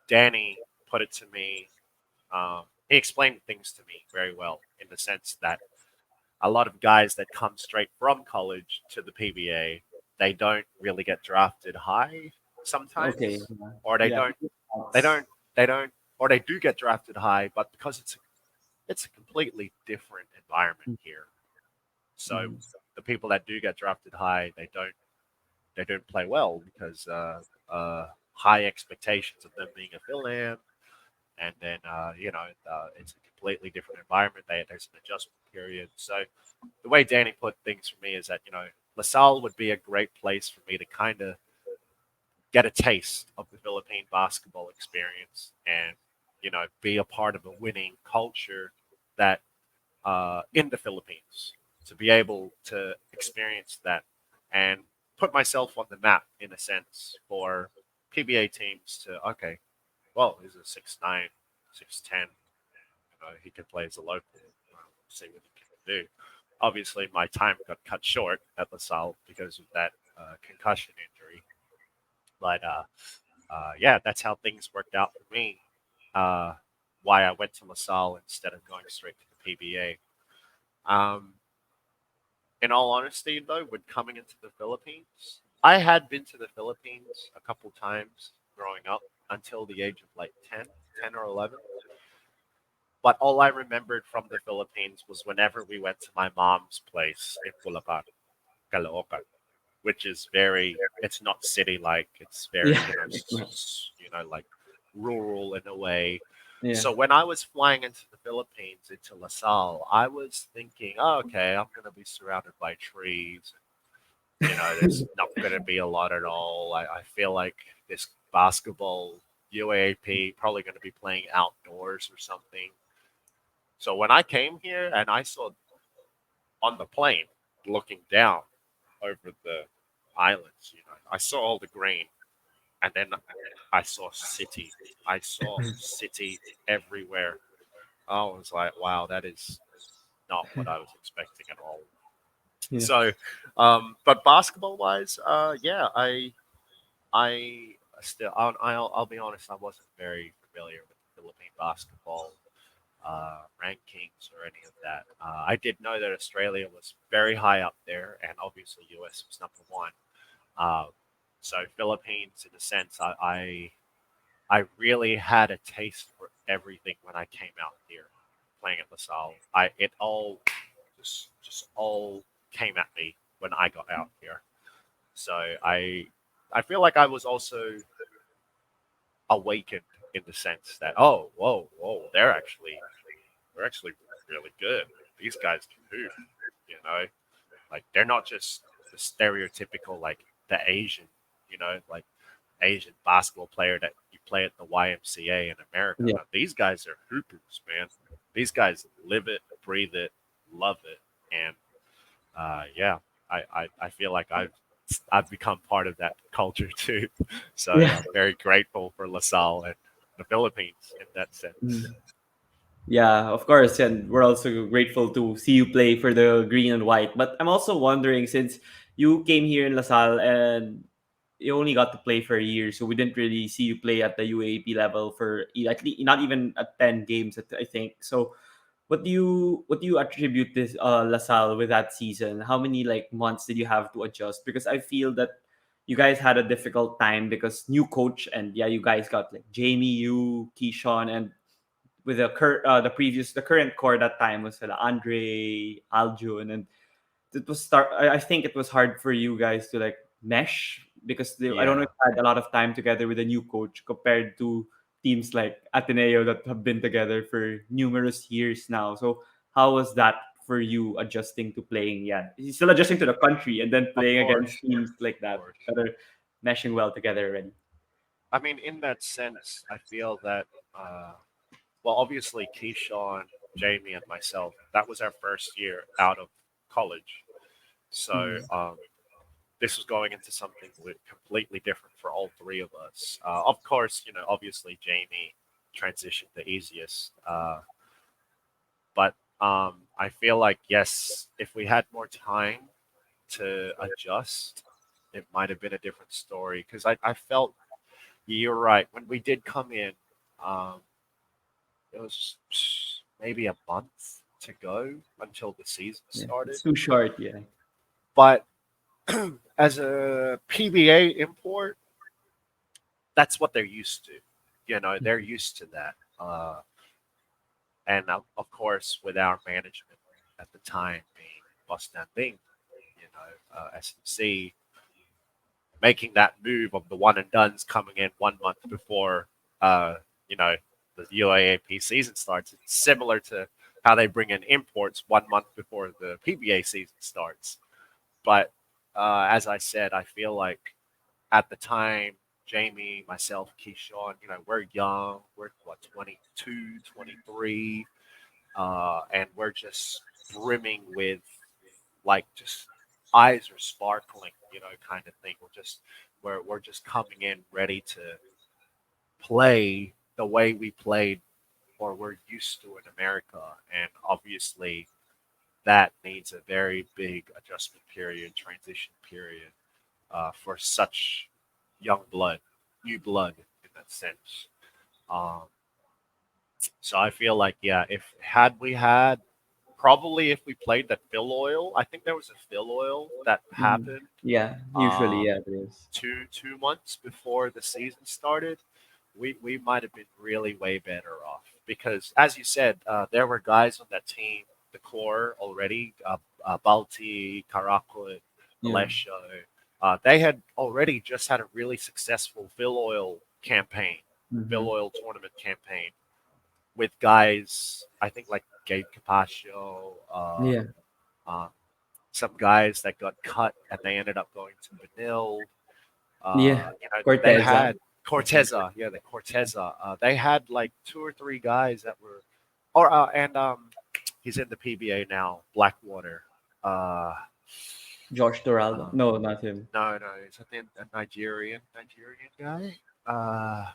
[SPEAKER 2] Danny put it to me. He explained things to me very well in the sense that a lot of guys that come straight from college to the PBA, they don't really get drafted high
[SPEAKER 1] Okay.
[SPEAKER 2] sometimes,
[SPEAKER 1] Yeah.
[SPEAKER 2] or
[SPEAKER 1] Yeah.
[SPEAKER 2] they don't, they don't, or they do get drafted high, but because it's a completely different environment here. So
[SPEAKER 1] Mhm.
[SPEAKER 2] the people that do get drafted high, they don't play well because high expectations of them being a fill-in, and then it's a completely different environment. There's an adjustment period. So the way Danny put things for me is that LaSalle would be a great place for me to kind of get a taste of the Philippine basketball experience and be a part of a winning culture that in the Philippines to be able to experience that and put myself on the map in a sense for PBA teams to okay, well, he's a 6'9", 6'10". He can play as a local. See what he can do. Obviously, my time got cut short at LaSalle because of that concussion injury. But yeah, that's how things worked out for me. Uh, why I went to LaSalle instead of going straight to the PBA. Um, in all honesty, though, when coming into the Philippines, I had been to the Philippines a couple times growing up until the age of like 10 or 11. But all I remembered from the Philippines was whenever we went to my mom's place in Bulacan, Caloocan, which is it's not city like, it's very,
[SPEAKER 1] Yeah.
[SPEAKER 2] like rural in a way.
[SPEAKER 1] Yeah.
[SPEAKER 2] So when I was flying into the Philippines, into LaSalle, I was thinking, oh, okay, I'm going to be surrounded by trees. There's not going to be a lot at all. I feel like this basketball UAP probably going to be playing outdoors or something. So when I came here and I saw on the plane looking down over the islands, I saw all the green, and then I saw city. I saw city everywhere. I was like, wow, that is not what I was expecting at all.
[SPEAKER 1] Yeah.
[SPEAKER 2] So, but basketball wise, yeah, I still, I'll be honest, I wasn't very familiar with the Philippine basketball rankings or any of that. I did know that Australia was very high up there, and obviously US was number one. Uh, so Philippines, in a sense, I really had a taste for everything when I came out here playing at LaSalle. It all just all came at me when I got out here. So I feel like I was also awakened in the sense that oh whoa they're actually really good. These guys can hoop, you know. Like they're not just the stereotypical like the Asian, like Asian basketball player that you play at the YMCA in America.
[SPEAKER 1] Yeah.
[SPEAKER 2] No, these guys are hoopers, man. These guys live it, breathe it, love it, and yeah, I feel like I've become part of that culture too. So
[SPEAKER 1] Yeah.
[SPEAKER 2] I'm very grateful for LaSalle and the Philippines in that sense.
[SPEAKER 1] Mm. Yeah, of course, and we're also grateful to see you play for the green and white. But I'm also wondering, since you came here in LaSalle and you only got to play for a year, so we didn't really see you play at the UAP level for at least not even at 10 games, I think. So what do you attribute this LaSalle with that season? How many like months did you have to adjust? Because I feel that you guys had a difficult time because new coach, and yeah, you guys got like Jamie, you, Keyshawn, and with the current core that time was Andre, Aljun, and I think it was hard for you guys to like mesh because I don't know if
[SPEAKER 2] Yeah.
[SPEAKER 1] you had a lot of time together with a new coach compared to teams like Ateneo that have been together for numerous years now. So how was that for you adjusting to playing? Yeah, he's still adjusting to the country and then
[SPEAKER 2] Of
[SPEAKER 1] playing against
[SPEAKER 2] course,
[SPEAKER 1] teams like
[SPEAKER 2] of
[SPEAKER 1] that
[SPEAKER 2] course.
[SPEAKER 1] that are meshing well together already.
[SPEAKER 2] I mean, in that sense, I feel that, well, obviously, Keyshawn, Jamie, and myself, that was our first year out of college. So
[SPEAKER 1] Mm.
[SPEAKER 2] this was going into something completely different for all three of us. Of course, obviously, Jamie transitioned the easiest. But I feel like, yes, if we had more time to adjust, it might have been a different story because I felt you're right. When we did come in, um, it was maybe a month to go until the season
[SPEAKER 1] Yeah,
[SPEAKER 2] started.
[SPEAKER 1] it's too short. Yeah.
[SPEAKER 2] But as a PBA import, that's what they're used to. You know, they're used to that. And of course, with our management at the time being Boston Bing, SMC, making that move of the one and duns coming in 1 month before, uh, you know, the UAAP season starts. It's similar to how they bring in imports 1 month before the PBA season starts. But as I said, I feel like at the time, Jamie, myself, Keyshawn, we're young. We're what, 22, 23, and we're just brimming with like just eyes are sparkling, kind of thing. We're just coming in ready to play the way we played or we're used to in America, and obviously that needs a very big adjustment period, transition period for such young blood, new blood in that sense. Um, so I feel like, yeah, if had we had probably if we played that fill oil, I think there was a fill oil that
[SPEAKER 1] Mhm.
[SPEAKER 2] happened
[SPEAKER 1] Yeah. Usually,
[SPEAKER 2] um,
[SPEAKER 1] yeah, it is.
[SPEAKER 2] two months before the season started. We might have been really way better off because, as you said, there were guys on that team, the core already, Balti, Karakut,
[SPEAKER 1] Yeah.
[SPEAKER 2] Alessio. They had already just had a really successful fill oil campaign, fill
[SPEAKER 1] Hmm.
[SPEAKER 2] oil tournament campaign with guys, I think like Gabe Capaccio,
[SPEAKER 1] Yeah.
[SPEAKER 2] uh, some guys that got cut and they ended up going to Benil.
[SPEAKER 1] Yeah.
[SPEAKER 2] They
[SPEAKER 1] Corteza.
[SPEAKER 2] had Corteza, yeah, the Corteza. They had like two or three guys that were, or and he's in the PBA now, Blackwater. Uh,
[SPEAKER 1] Josh Doraldo.
[SPEAKER 2] uh,
[SPEAKER 1] No, not him.
[SPEAKER 2] no, he's I think a Nigerian guy.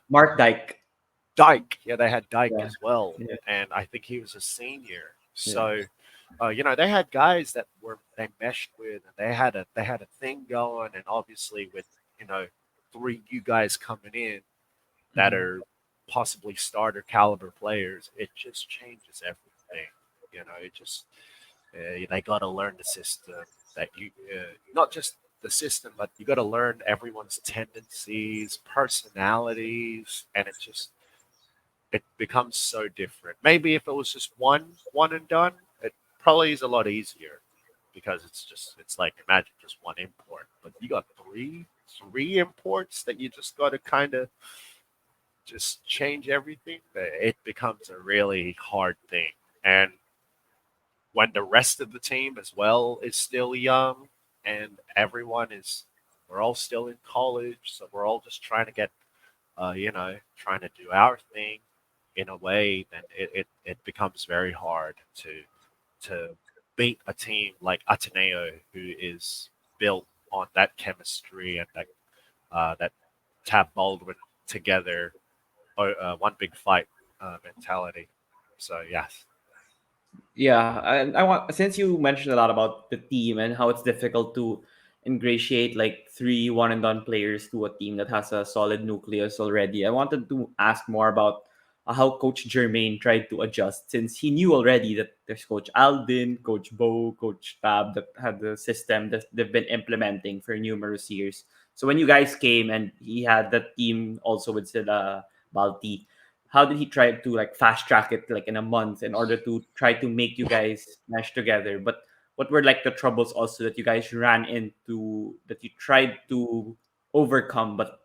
[SPEAKER 1] Mark Dyke.
[SPEAKER 2] Dyke, yeah, they had Dyke
[SPEAKER 1] Yeah.
[SPEAKER 2] as well,
[SPEAKER 1] Yeah.
[SPEAKER 2] and I think he was a senior.
[SPEAKER 1] Yeah.
[SPEAKER 2] So, they had guys that were they meshed with, and they had a thing going, and obviously with you know three new guys coming in that
[SPEAKER 1] Mhm.
[SPEAKER 2] are possibly starter caliber players, it just changes everything. It just they got to learn the system that not just the system, but you got to learn everyone's tendencies, personalities, and it becomes so different. Maybe if it was just one and done, it probably is a lot easier because it's like imagine just one import, but you got three imports that you just got to kind of just change everything. It becomes a really hard thing, and when the rest of the team as well is still young, and everyone is we're all still in college, so we're all just trying to get trying to do our thing in a way, then it becomes very hard to beat a team like Ateneo, who is built on that chemistry and that Tab Baldwin together, one big fight mentality. So yes,
[SPEAKER 1] Yeah, and I want, since you mentioned a lot about the team and how it's difficult to ingratiate like three one and done players to a team that has a solid nucleus already. I wanted to ask more about how Coach Jermaine tried to adjust, since he knew already that there's Coach Aldin, Coach Bo, Coach Tab that had the system that they've been implementing for numerous years. So when you guys came and he had that team also with Sila Balti, how did he try to like fast track it like in a month in order to try to make you guys mesh together? But what were like the troubles also that you guys ran into that you tried to overcome, but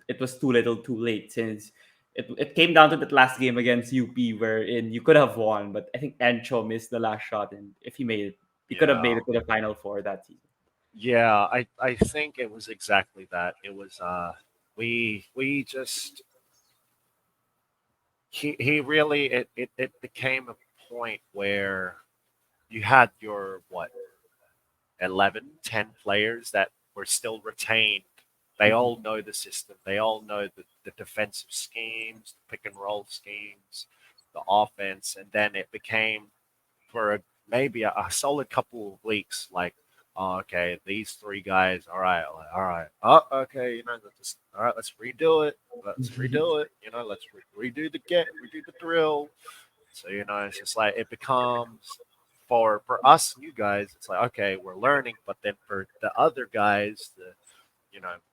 [SPEAKER 1] it was too little too late, since it came down to that last game against UP wherein you could have won, but I think Encho missed the last shot, and if he made it, he could have made
[SPEAKER 2] yeah,
[SPEAKER 1] it to the final four that season.
[SPEAKER 2] yeah. I think it was exactly that. It was we just he really it became a point where you had your what 11, 10 players that were still retained. They
[SPEAKER 1] Mhm.
[SPEAKER 2] all know the system. They all know the defensive schemes, the pick and roll schemes, the offense, and then it became for maybe a solid couple of weeks like Oh, okay, these three guys. All right, all right. Oh, okay. Let's just, all right. Let's redo it. Let's redo it. Let's redo the redo the drill. So it's just like it becomes for us new guys. It's like okay, we're learning, but then for the other guys, the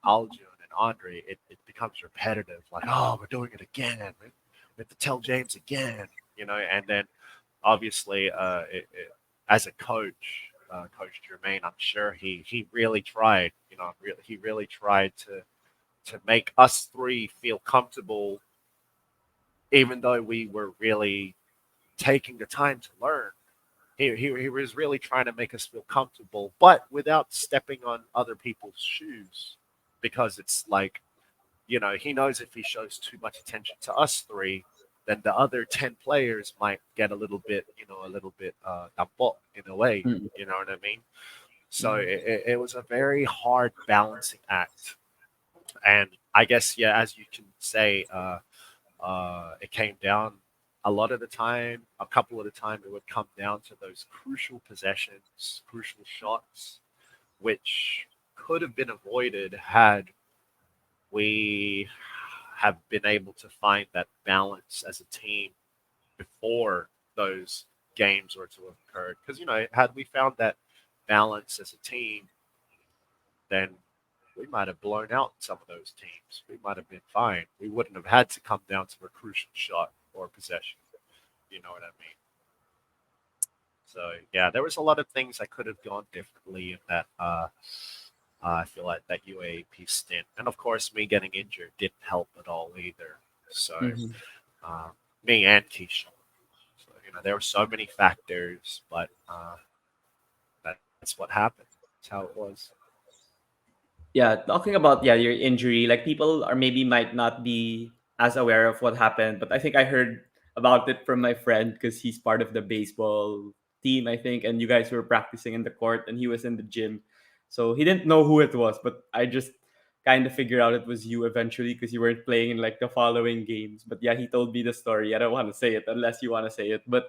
[SPEAKER 2] Aljun and Andre, it becomes repetitive. Like oh, we're doing it again. We have to tell James again. And then obviously, as a coach, Coach Jermaine, I'm sure he really tried. He really tried to make us three feel comfortable, even though we were really taking the time to learn. He was really trying to make us feel comfortable, but without stepping on other people's shoes, because it's like he knows if he shows too much attention to us three, then the other 10 players might get a little bit dampot in a way.
[SPEAKER 1] Mm,
[SPEAKER 2] You know what I mean? So
[SPEAKER 1] mm.
[SPEAKER 2] it was a very hard balancing act. And I guess, yeah, as you can say, it came down a lot of the time, a couple of the time, it would come down to those crucial possessions, crucial shots, which could have been avoided had we have been able to find that balance as a team before those games were to have occurred. Because, had we found that balance as a team, then we might have blown out some of those teams. We might have been fine. We wouldn't have had to come down to a crucial shot or possession. You know what I mean? So yeah, there was a lot of things I could have gone differently in that. I feel like that UAAP stint, and of course, me getting injured didn't help at all either. So
[SPEAKER 1] Mhm.
[SPEAKER 2] uh, me and Keisha. So there were so many factors, but that's what happened. That's how it was.
[SPEAKER 1] Yeah, talking about your injury, like people are maybe might not be as aware of what happened, but I think I heard about it from my friend because he's part of the baseball team, I think, and you guys were practicing in the court and he was in the gym. So he didn't know who it was, but I just kind of figured out it was you eventually because you weren't playing in like the following games. But yeah, he told me the story. I don't want to say it unless you want to say it, but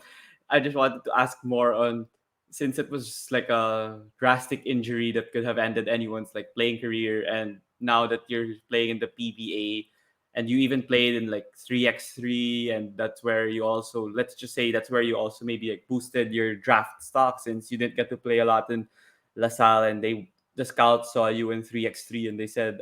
[SPEAKER 1] I just wanted to ask more on, since it was like a drastic injury that could have ended anyone's like playing career, and now that you're playing in the PBA and you even played in like 3x3, and that's where you also, let's just say that's where you also maybe like boosted your draft stock since you didn't get to play a lot in La Salle, and the scouts saw you in 3x3 and they said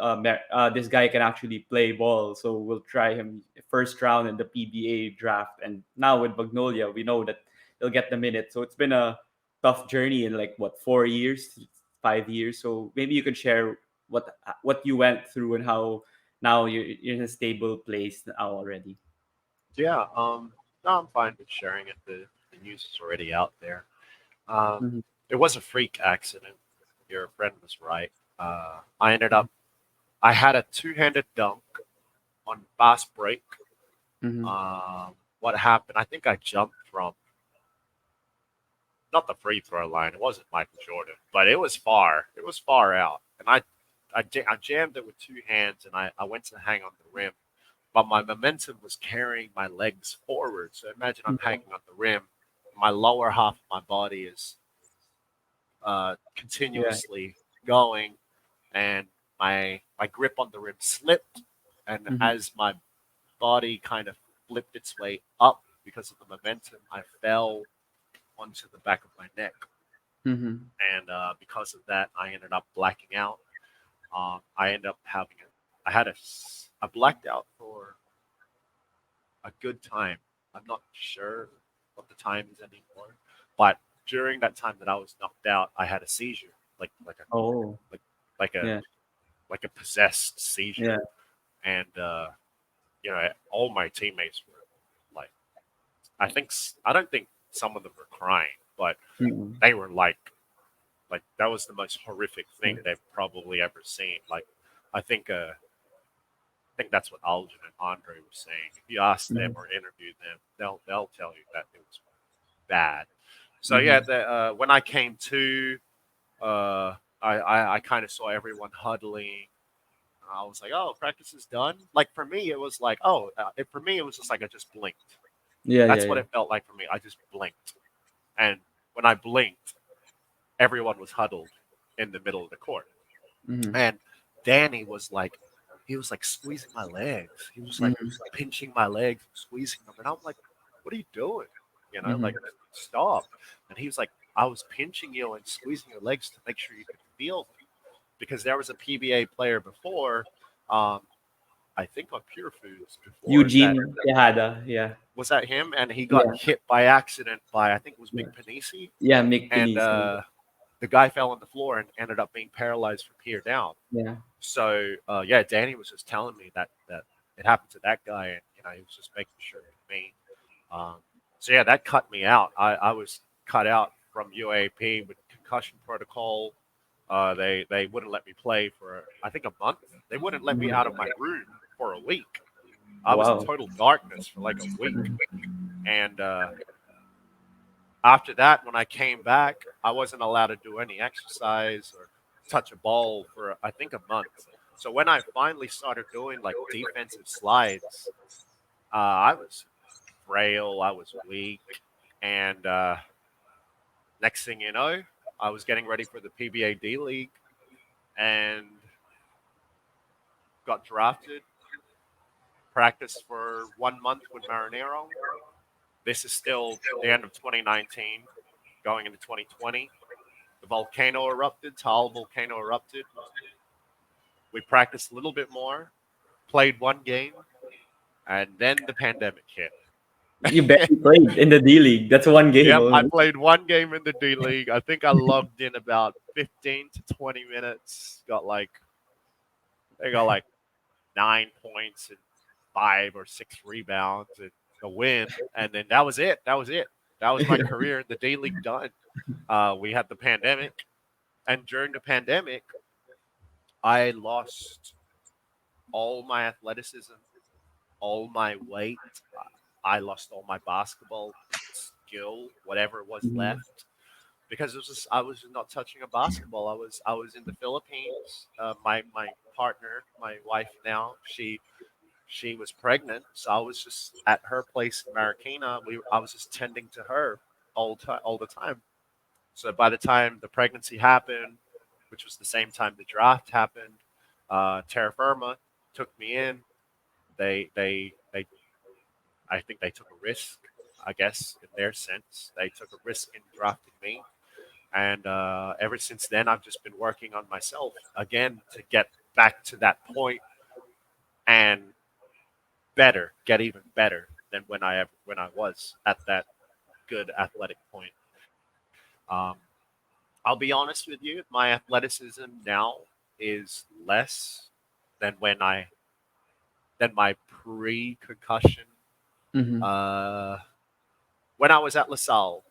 [SPEAKER 1] this guy can actually play ball, so we'll try him first round in the PBA draft. And now with Magnolia we know that he'll get the minute. So it's been a tough journey in like what, 4 years, 5 years. So maybe you could share what you went through and how now you're in a stable place now already.
[SPEAKER 2] Yeah. No, I'm fine with sharing it. The news is already out there. Um,
[SPEAKER 1] Mm-hmm.
[SPEAKER 2] it was a freak accident. Your friend was right. I ended up. I had a two-handed dunk on fast break.
[SPEAKER 1] Mm-hmm.
[SPEAKER 2] What happened? I think I jumped from not the free throw line. It wasn't Michael Jordan, but it was far. It was far out, and I jammed it with two hands, and I went to hang on the rim, but my momentum was carrying my legs forward. So imagine I'm hanging on the rim. My lower half of my body is
[SPEAKER 1] Yeah.
[SPEAKER 2] continuously going, and my grip on the rim slipped, and
[SPEAKER 1] Mm-hmm.
[SPEAKER 2] as my body kind of flipped its way up because of the momentum, I fell onto the back of my neck,
[SPEAKER 1] Mm-hmm.
[SPEAKER 2] and because of that, I ended up blacking out. I ended up having I had a blacked out for a good time. I'm not sure what the time is anymore, but during that time that I was knocked out, I had a seizure,
[SPEAKER 1] Oh.
[SPEAKER 2] like like a
[SPEAKER 1] Yeah.
[SPEAKER 2] like a possessed
[SPEAKER 1] Yeah.
[SPEAKER 2] seizure, and all my teammates were like, I don't think some of them were crying, but
[SPEAKER 1] Mm-hmm.
[SPEAKER 2] they were like that was the most horrific
[SPEAKER 1] Yeah.
[SPEAKER 2] thing they've probably ever seen. Like, I think that's what Algin and Andre were saying. If you ask them
[SPEAKER 1] Mm-hmm.
[SPEAKER 2] or interview them, they'll tell you that it was bad. So yeah,
[SPEAKER 1] Mm-hmm.
[SPEAKER 2] when I came to, I kind of saw everyone huddling. I was like, oh, practice is done. Like for me, it was like, oh, for me, it was just like I just blinked.
[SPEAKER 1] Yeah. Yeah.
[SPEAKER 2] That's what
[SPEAKER 1] Yeah.
[SPEAKER 2] it felt like for me. I just blinked, and when I blinked, everyone was huddled. in the middle of the court.
[SPEAKER 1] Mm-hmm.
[SPEAKER 2] And Danny he was like squeezing my legs. He was like
[SPEAKER 1] Mm-hmm.
[SPEAKER 2] pinching my legs, squeezing them. And I'm like, what are you doing? You know,
[SPEAKER 1] Mm-hmm.
[SPEAKER 2] like, stop. And he was like, I was pinching you and squeezing your legs to make sure you could feel them. Because there was a PBA player before, um, I think on Pure Foods before that.
[SPEAKER 1] Eugene Tejada. Yeah.
[SPEAKER 2] Was that him? And he got
[SPEAKER 1] Yeah.
[SPEAKER 2] hit by accident by, I think it was
[SPEAKER 1] Yeah.
[SPEAKER 2] Mick Panisi.
[SPEAKER 1] Yeah. Mick
[SPEAKER 2] And
[SPEAKER 1] Pinisi.
[SPEAKER 2] the guy fell on the floor and ended up being paralyzed from here down.
[SPEAKER 1] Yeah.
[SPEAKER 2] So yeah, Danny was just telling me that it happened to that guy, and he was just making sure with me. Um, so yeah, that cut me out. I was cut out from UAP with concussion protocol. They wouldn't let me play for I think a month. They wouldn't let me out of my
[SPEAKER 1] Mhm.
[SPEAKER 2] room for a week. I was in
[SPEAKER 1] Wow.
[SPEAKER 2] total darkness for like a week, and after that, when I came back, I wasn't allowed to do any exercise or touch a ball for I think a month. So when I finally started doing like defensive slides, I was frail, I was weak, and next thing you know, I was getting ready for the PBA D League and got drafted. Practiced for 1 month with Marinero. This is still the end of 2019, going into 2020. The volcano erupted, Tal volcano erupted. We practiced a little bit more, played one game, and then the pandemic hit.
[SPEAKER 1] You barely played in the D League. That's one game
[SPEAKER 2] Yep, I
[SPEAKER 1] only.
[SPEAKER 2] played one game in the D League. I think I logged in about 15 to 20 minutes. They got like 9 points and 5 or 6 rebounds and a win, and then that was it. That was it. That was my career in the D League done. We had the pandemic, and during the pandemic, I lost all my athleticism, all my weight. I lost all my basketball skill, whatever was
[SPEAKER 1] Mhm.
[SPEAKER 2] left, because I was not touching a basketball. I was in the Philippines. My partner, my wife now, she was pregnant, so I was just at her place in Marikina. I was just tending to her all the time. So by the time the pregnancy happened, which was the same time the draft happened, Terra Firma took me in. They I think they took a risk, I guess, in their sense. They took a risk in drafting me. And ever since then, I've just been working on myself again to get back to that point and get even better than when I was at that good athletic point. Um, I'll be honest with you, my athleticism now is less than than my pre-concussion.
[SPEAKER 1] Mhm.
[SPEAKER 2] Uh, when I was at LaSalle,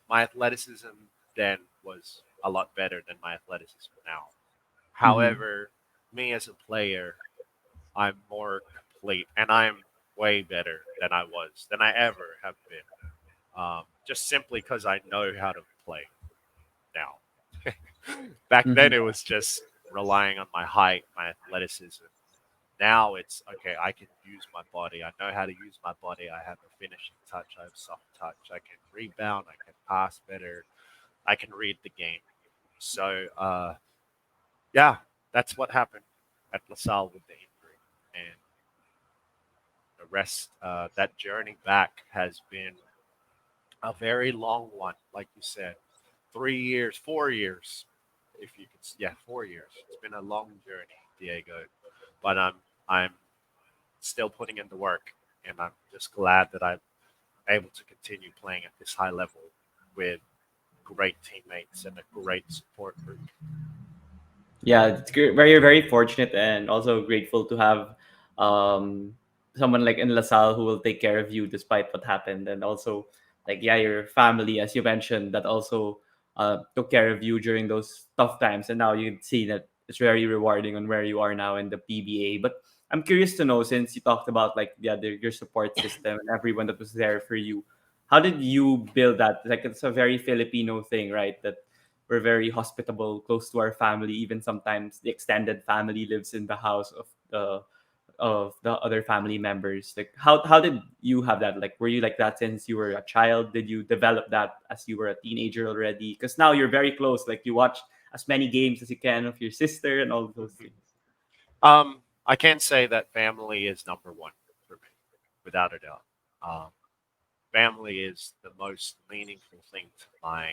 [SPEAKER 2] my athleticism then was a lot better than my athleticism now.
[SPEAKER 1] Mhm.
[SPEAKER 2] However, me as a player, I'm more complete and I'm way better than I ever have been. Just simply because I know how to play now. Back then,
[SPEAKER 1] Mhm.
[SPEAKER 2] it was just relying on my height, my athleticism. Now it's okay. I can use my body. I know how to use my body. I have a finishing touch. I have soft touch. I can rebound. I can pass better. I can read the game. So yeah, that's what happened at LaSalle with the injury, and the rest. That journey back has been a very long one, like you said, 3 years, 4 years, if you could. Yeah, 4 years. It's been a long journey, Diego, but I'm still putting in the work, and I'm just glad that I'm able to continue playing at this high level with great teammates and a great support group.
[SPEAKER 1] Yeah, it's very very fortunate and also grateful to have um someone like in LaSalle who will take care of you despite what happened, and also like yeah, your family, as you mentioned, that also took care of you during those tough times, and now you can see that it's very rewarding on where you are now in the PBA. But I'm curious to know, since you talked about like yeah your support system and everyone that was there for you, how did you build that? Like it's a very Filipino thing, right? That we're very hospitable, close to our family. Even sometimes the extended family lives in the house of the other family members. Like how did you have that? Like were you like that since you were a child? Did you develop that as you were a teenager already? Because now you're very close. Like you watch. as many games as you can of your sister and all those things.
[SPEAKER 2] I can say that family is number one for me, without a doubt. Um, Family is the most meaningful thing to my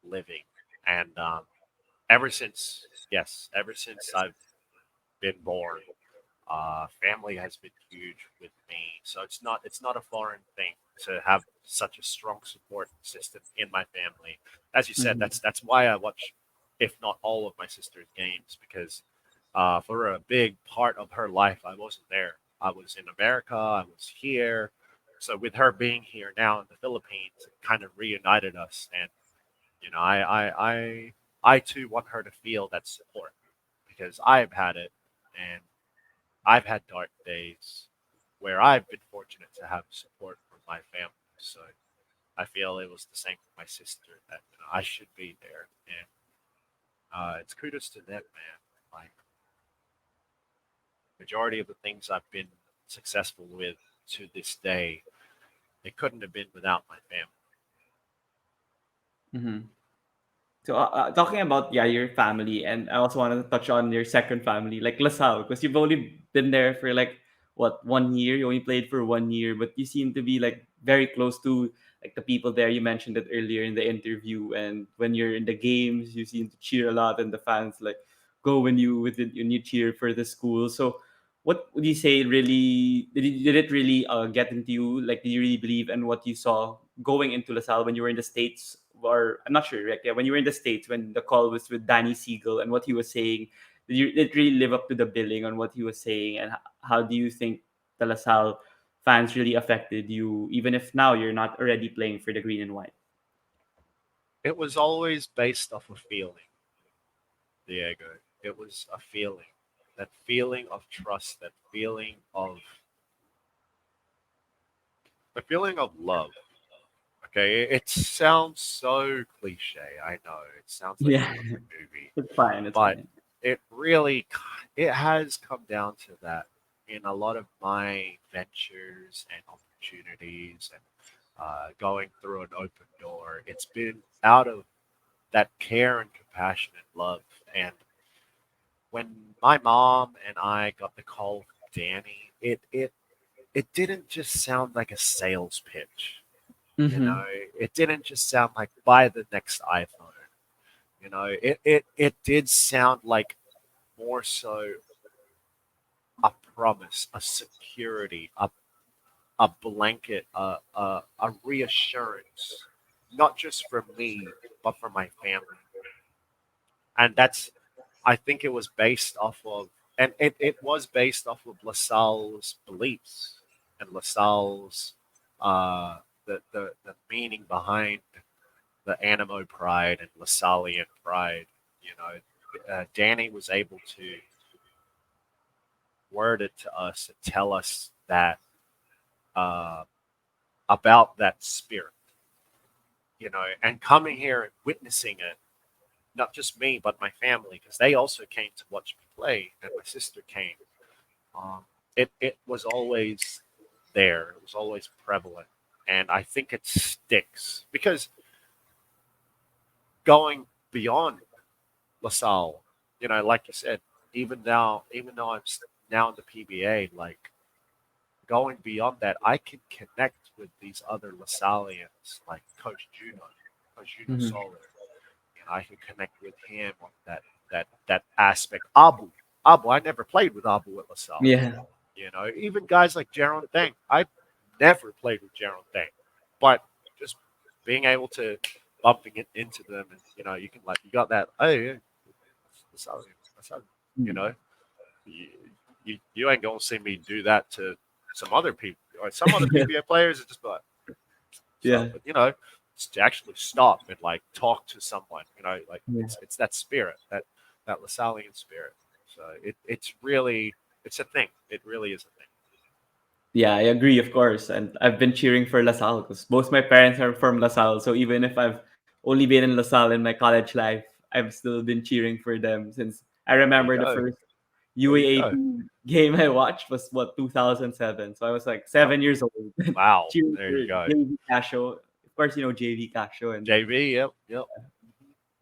[SPEAKER 2] living, and ever since I've been born, family has been huge with me. So it's not a foreign thing to have such a strong support system in my family. As you said,
[SPEAKER 1] Mm-hmm.
[SPEAKER 2] that's why I watch, if not all of my sister's games, because for a big part of her life, I wasn't there. I was in America. I was here. So with her being here now in the Philippines, it kind of reunited us. And you know, I too want her to feel that support because I've had it, and I've had dark days where I've been fortunate to have support from my family. So I feel it was the same for my sister that I should be there, and it's kudos to them, man. Like majority of the things I've been successful with to this day, it couldn't have been without my family.
[SPEAKER 1] Mm-hmm. So talking about your family, and I also wanted to touch on your second family, like LaSalle, because you've only been there for like what 1 year. You only played for 1 year, but you seem to be like very close to like the people there. You mentioned it earlier in the interview, and when you're in the games, you seem to cheer a lot, and the fans like go when you cheer for the school. So what would you say really did it really get into you? Like, did you really believe in what you saw going into LaSalle when you were in the States? Or I'm not sure, like, yeah, when you were in the States, when the call was with Danny Siegel and what he was saying, did it really live up to the billing on what he was saying? And how do you think the LaSalle fans really affected you, even if now you're not already playing for the green and white?
[SPEAKER 2] It was always based off of feeling, Diego. It was a feeling, that feeling of trust, that feeling of the feeling of love. Okay, it sounds so cliche. I know it sounds like
[SPEAKER 1] Yeah,
[SPEAKER 2] a different movie,
[SPEAKER 1] it's fine. It's
[SPEAKER 2] but
[SPEAKER 1] fine.
[SPEAKER 2] it really it has come down to that in a lot of my ventures and opportunities and going through an open door. It's been out of that care and compassion and love. And when my mom and I got the call from Danny, it didn't just sound like a sales pitch. You
[SPEAKER 1] Mm-hmm.
[SPEAKER 2] know, it didn't just sound like buy the next iPhone. You know, it did sound like more so a promise, a security, a blanket, a reassurance, not just for me, but for my family. And that's, I think it was based off of, and it was based off of LaSalle's beliefs and LaSalle's, the meaning behind the Animo pride and Lasallian pride. You know, Danny was able to word it to us and tell us that uh, about that spirit. You know, and coming here and witnessing it, not just me but my family, because they also came to watch me play, and my sister came. Um, it was always there. It was always prevalent, and I think it sticks because going beyond LaSalle. You know, like you said, even though now in the PBA, like going beyond that, I can connect with these other LaSallians, like Coach Juno
[SPEAKER 1] Mm-hmm.
[SPEAKER 2] Solar. You know, I can connect with him on that aspect. Abu, I never played with Abu at LaSalle.
[SPEAKER 1] Yeah.
[SPEAKER 2] You know, even guys like Jaron Thang, I never played with Jaron Thang, but just being able to bumping it into them, and you know, you can like you got that. Oh yeah, that's how, you
[SPEAKER 1] Mm.
[SPEAKER 2] know, you, you ain't gonna see me do that to some other people or some other PBA players. It's just like so,
[SPEAKER 1] Yeah.
[SPEAKER 2] but you know, to actually stop and like talk to someone, you know, like
[SPEAKER 1] Yeah.
[SPEAKER 2] it's that spirit, that Lasallian spirit. So it's really it's a thing. It really is a thing.
[SPEAKER 1] Yeah, I agree, of course. And I've been cheering for LaSalle because both my parents are from LaSalle. So even if I've only been in LaSalle in my college life, I've still been cheering for them since I
[SPEAKER 2] There you
[SPEAKER 1] remember the
[SPEAKER 2] go.
[SPEAKER 1] first
[SPEAKER 2] There you go.
[SPEAKER 1] UAAP game I watched was what 2007. So I was like
[SPEAKER 2] Yep.
[SPEAKER 1] 7 years old
[SPEAKER 2] Wow.
[SPEAKER 1] cheering
[SPEAKER 2] There
[SPEAKER 1] for
[SPEAKER 2] you go.
[SPEAKER 1] JV Casio. Of course, you know JV Casio and
[SPEAKER 2] JV. Yep. Yep.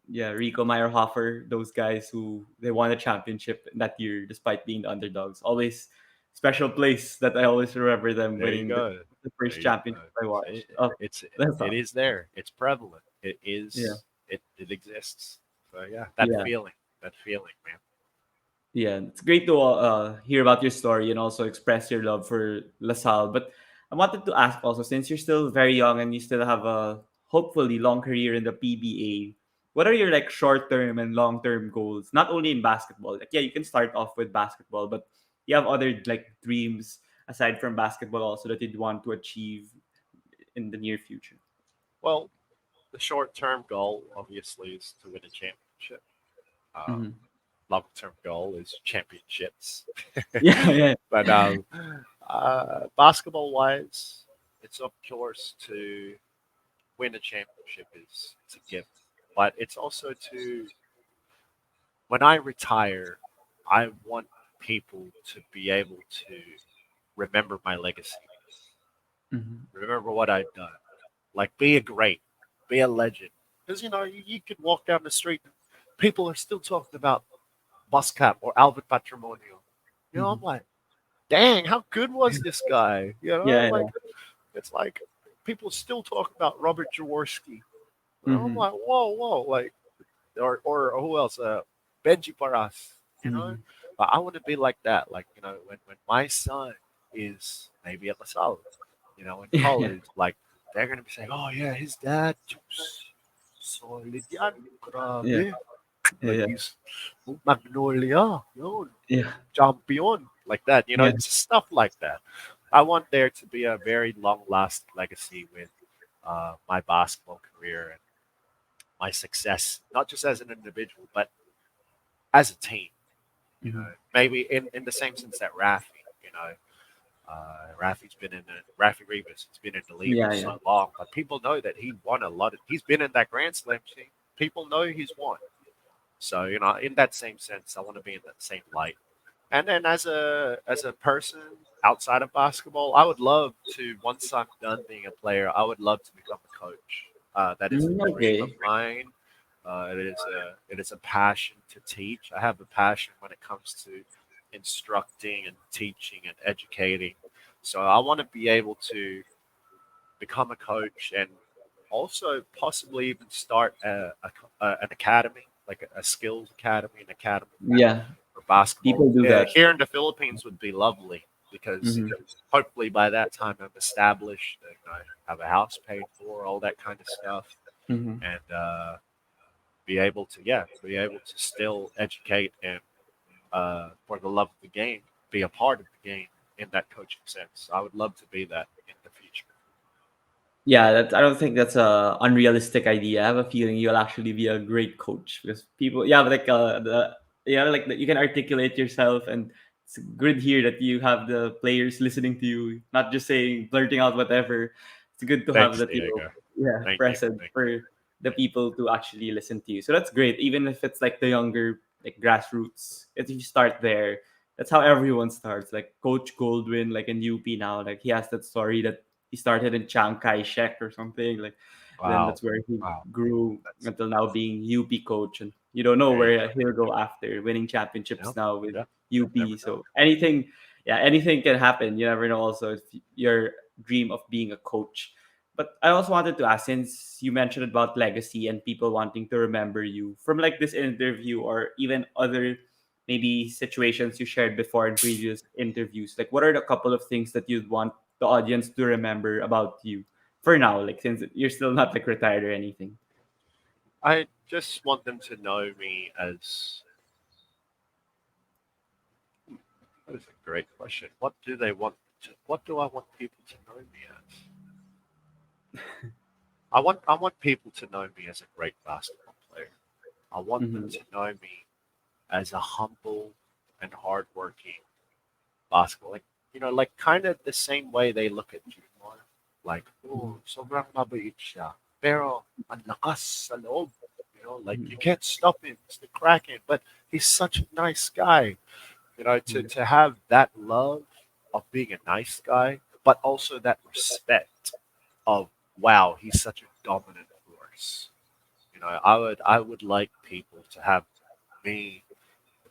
[SPEAKER 1] Yeah, Rico Meyerhofer, those guys who they won a championship that year despite being the underdogs. Always special place that I always remember them
[SPEAKER 2] There you
[SPEAKER 1] winning
[SPEAKER 2] go.
[SPEAKER 1] the
[SPEAKER 2] There
[SPEAKER 1] first
[SPEAKER 2] you go.
[SPEAKER 1] championship I
[SPEAKER 2] See,
[SPEAKER 1] watched. Oh,
[SPEAKER 2] it's
[SPEAKER 1] that's
[SPEAKER 2] it
[SPEAKER 1] all.
[SPEAKER 2] is there. It's prevalent.
[SPEAKER 1] Yeah,
[SPEAKER 2] It exists. So yeah,
[SPEAKER 1] yeah.
[SPEAKER 2] that feeling, man.
[SPEAKER 1] Yeah, it's great to hear about your story and also express your love for LaSalle. But I wanted to ask also, since you're still very young and you still have a hopefully long career in the PBA, what are your like short term and long term goals? Not only in basketball. Like yeah, you can start off with basketball, but you have other like dreams aside from basketball also that you'd want to achieve in the near future.
[SPEAKER 2] Well, the short term goal obviously is to win a championship. Um,
[SPEAKER 1] Hmm.
[SPEAKER 2] Long term goal is championships.
[SPEAKER 1] Yeah, yeah.
[SPEAKER 2] But basketball wise, it's of course to win a championship is a given, but it's also to when I retire, I want people to be able to remember my legacy,
[SPEAKER 1] Hmm.
[SPEAKER 2] remember what I've done, like be a great, be a legend. Because you could walk down the street, and people are still talking about Buscap or Albert Patrimonio. I'm
[SPEAKER 1] Hmm.
[SPEAKER 2] like, dang, how good was this guy?
[SPEAKER 1] Yeah,
[SPEAKER 2] Like
[SPEAKER 1] yeah.
[SPEAKER 2] it's like people still talk about Robert Jaworski. I'm
[SPEAKER 1] Hmm.
[SPEAKER 2] like, whoa, whoa, like, or who else? Benji Paras. You know,
[SPEAKER 1] Hmm.
[SPEAKER 2] but I want to be like that. Like, when my son is maybe at LaSalle, in
[SPEAKER 1] Yeah, yeah.
[SPEAKER 2] college, like they're gonna be saying, oh yeah, his dad, solid yan,
[SPEAKER 1] Yeah,
[SPEAKER 2] grabe.
[SPEAKER 1] yeah,
[SPEAKER 2] Like
[SPEAKER 1] yeah.
[SPEAKER 2] he's Magnolia, yun,
[SPEAKER 1] Yeah.
[SPEAKER 2] champion, like that.
[SPEAKER 1] Yeah.
[SPEAKER 2] It's stuff like that. I want there to be a very long-lasting legacy with my basketball career and my success, not just as an individual, but as a team.
[SPEAKER 1] Mhm.
[SPEAKER 2] Maybe in the same sense that Rafi, Rafi Rivas has been in the league for
[SPEAKER 1] Yeah, yeah.
[SPEAKER 2] so long, but people know that he won a lot. He's been in that Grand Slam team. People know he's won. So in that same sense, I want to be in that same light. And then as a person outside of basketball, I would love to once I'm done being a player, I would love to become a coach. That is a dream of
[SPEAKER 1] Okay.
[SPEAKER 2] mine. It is a passion to teach. I have a passion when it comes to instructing and teaching and educating. So I want to be able to become a coach and also possibly even start an academy, like a skills academy, an academy
[SPEAKER 1] Yeah,
[SPEAKER 2] for basketball.
[SPEAKER 1] people do that.
[SPEAKER 2] Here in the Philippines would be lovely because
[SPEAKER 1] Hmm.
[SPEAKER 2] hopefully by that time I'm established and I have a house paid for, all that kind of stuff,
[SPEAKER 1] Hmm.
[SPEAKER 2] and be able to still educate and for the love of the game, be a part of the game in that coaching sense. I would love to be that in the future.
[SPEAKER 1] Yeah, I don't think that's a unrealistic idea. I have a feeling you'll actually be a great coach because people, yeah, but like you can articulate yourself, and it's good here that you have the players listening to you, not just saying blurting out whatever. It's good to have
[SPEAKER 2] Thanks,
[SPEAKER 1] that
[SPEAKER 2] Diego.
[SPEAKER 1] yeah
[SPEAKER 2] Thank you.
[SPEAKER 1] present
[SPEAKER 2] Thank you.
[SPEAKER 1] for the
[SPEAKER 2] Thank you.
[SPEAKER 1] people to actually listen to you. So that's great, even if it's like the younger like grassroots. If you start there, that's how everyone starts. Like Coach Goldwyn, like in UP now, like he has that story that he started in Chiang Kai-shek or something like. Then
[SPEAKER 2] Wow.
[SPEAKER 1] that's where he
[SPEAKER 2] Wow.
[SPEAKER 1] grew
[SPEAKER 2] That's
[SPEAKER 1] until now being UP coach, and you don't know
[SPEAKER 2] There you
[SPEAKER 1] where
[SPEAKER 2] go.
[SPEAKER 1] he'll go after winning
[SPEAKER 2] Yeah.
[SPEAKER 1] championships now with
[SPEAKER 2] Yeah.
[SPEAKER 1] UP.
[SPEAKER 2] Never know.
[SPEAKER 1] So anything, yeah, anything can happen. You never know. Also, if your dream of being a coach. But I also wanted to ask, since you mentioned about legacy and people wanting to remember you from like this interview or even other maybe situations you shared before in previous interviews, like what are the couple of things that you'd want the audience to remember about you for now, like since you're still not like retired or anything?
[SPEAKER 2] I just want them to know me as. That is a great question. What do they want? What do I want people to know me as? I want people to know me as a great basketball player. I want them
[SPEAKER 1] Mm-hmm.
[SPEAKER 2] to know me as a humble and hardworking basketball. Like kind of the same way they look at Junior. Like, oh, sobrang mabait siya. Pero ang lakas sa loob. Like you can't stop him. He's the Kraken. But he's such a nice guy. To have that love of being a nice guy, but also that respect of, wow, he's such a dominant force. I would like people to have me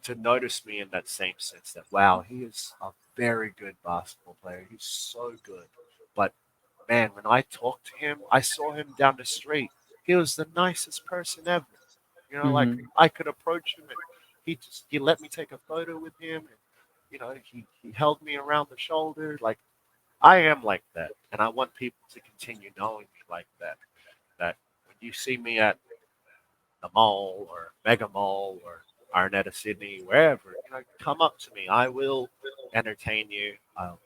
[SPEAKER 2] to notice me in that same sense that wow, he is a very good basketball player. He's so good. But man, when I talked to him, I saw him down the street. He was the nicest person ever. Like
[SPEAKER 1] Mm-hmm.
[SPEAKER 2] I could approach him and he let me take a photo with him and he held me around the shoulder. Like I am like that. And I want people to continue knowing me like that. That when you see me at the mall or Mega Mall or Arnetta Sydney, wherever, come up to me. I will entertain you. I'll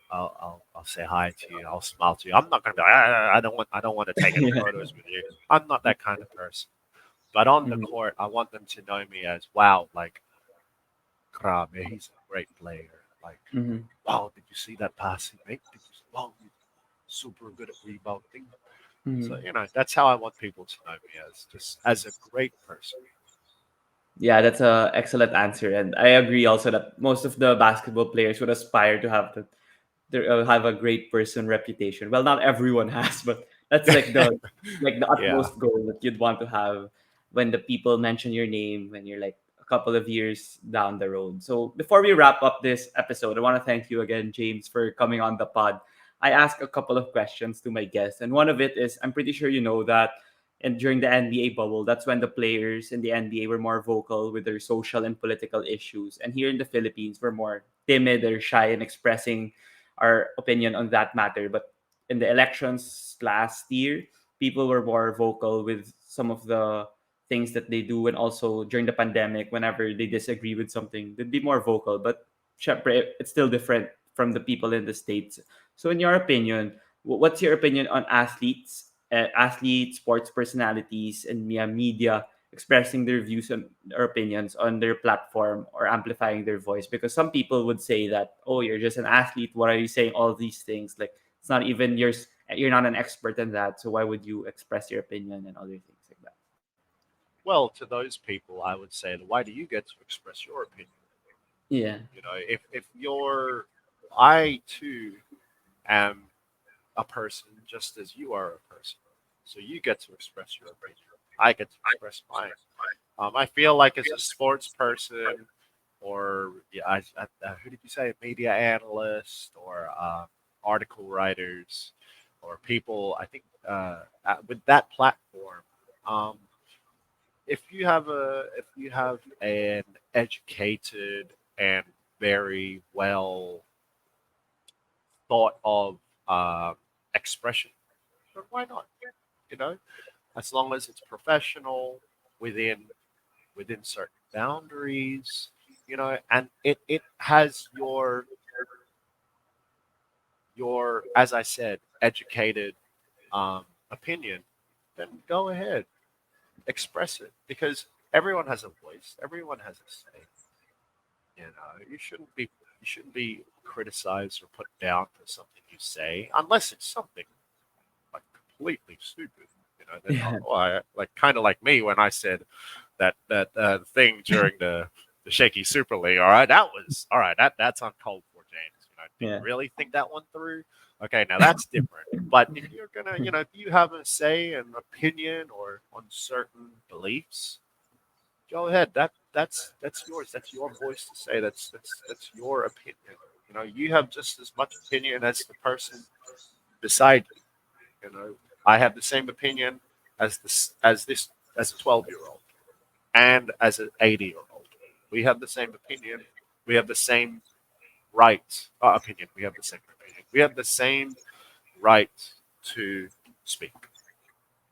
[SPEAKER 2] say hi to you. I'll smile to you. I'm not gonna be like, I don't want to take any
[SPEAKER 1] Yeah.
[SPEAKER 2] photos with you. I'm not that kind of person. But on the
[SPEAKER 1] Mm-hmm.
[SPEAKER 2] court, I want them to know me as wow, like Krabe, he's a great player. Like,
[SPEAKER 1] Mm-hmm.
[SPEAKER 2] wow, did you see that pass he made? Wow, he's super good at rebounding. So,
[SPEAKER 1] Mm-hmm.
[SPEAKER 2] that's how I want people to know me as just as a great person.
[SPEAKER 1] Yeah, that's a excellent answer, and I agree also that most of the basketball players would aspire to have have a great person reputation. Well, not everyone has, but that's like the
[SPEAKER 2] Yeah.
[SPEAKER 1] utmost goal that you'd want to have when the people mention your name when you're like a couple of years down the road. So before we wrap up this episode, I want to thank you again, James, for coming on the pod. I asked a couple of questions to my guests, and one of it is I'm pretty sure you know that. And during the NBA bubble, that's when the players in the NBA were more vocal with their social and political issues. And here in the Philippines, we're more timid or shy in expressing our opinion on that matter. But in the elections last year, people were more vocal with some of the things that they do, and also during the pandemic, whenever they disagree with something, they'd be more vocal. But syempre, it's still different from the people in the states. So, in your opinion, what's your opinion on athletes, sports personalities, and media expressing their views and their opinions on their platform or amplifying their voice? Because some people would say that, oh, you're just an athlete, why are you saying all these things? Like, it's not even yours, you're not an expert in that, so why would you express your opinion and other things like that?
[SPEAKER 2] Well, to those people, I would say, why do you get to express your opinion?
[SPEAKER 1] Yeah.
[SPEAKER 2] If you're, I too am a person just as you are a person. So you get to express your opinion. I get to express mine. I feel like as a sports person, or yeah, who did you say, media analyst, or article writers, or people, I think with that platform, um, if you have an educated and very well thought of expression, then why not? You know, as long as it's professional within certain boundaries, and it has your as I said, educated opinion, then go ahead, express it because everyone has a voice, everyone has a say. You shouldn't be criticized or put down for something you say unless it's something like completely stupid. Then
[SPEAKER 1] Yeah.
[SPEAKER 2] like kind of like me when I said that thing during the shaky Super League. All right, that was all right. That's uncalled for, James. Did
[SPEAKER 1] Yeah.
[SPEAKER 2] you really think that one through? Okay, now that's different. But if you're gonna, if you have a say and opinion or on certain beliefs, go ahead. That's yours. That's your voice to say. That's your opinion. You have just as much opinion as the person beside you. I have the same opinion as a 12-year-old and as an 80-year-old. We have the same opinion. We have the same right opinion. We have the same opinion. We have the same right to speak.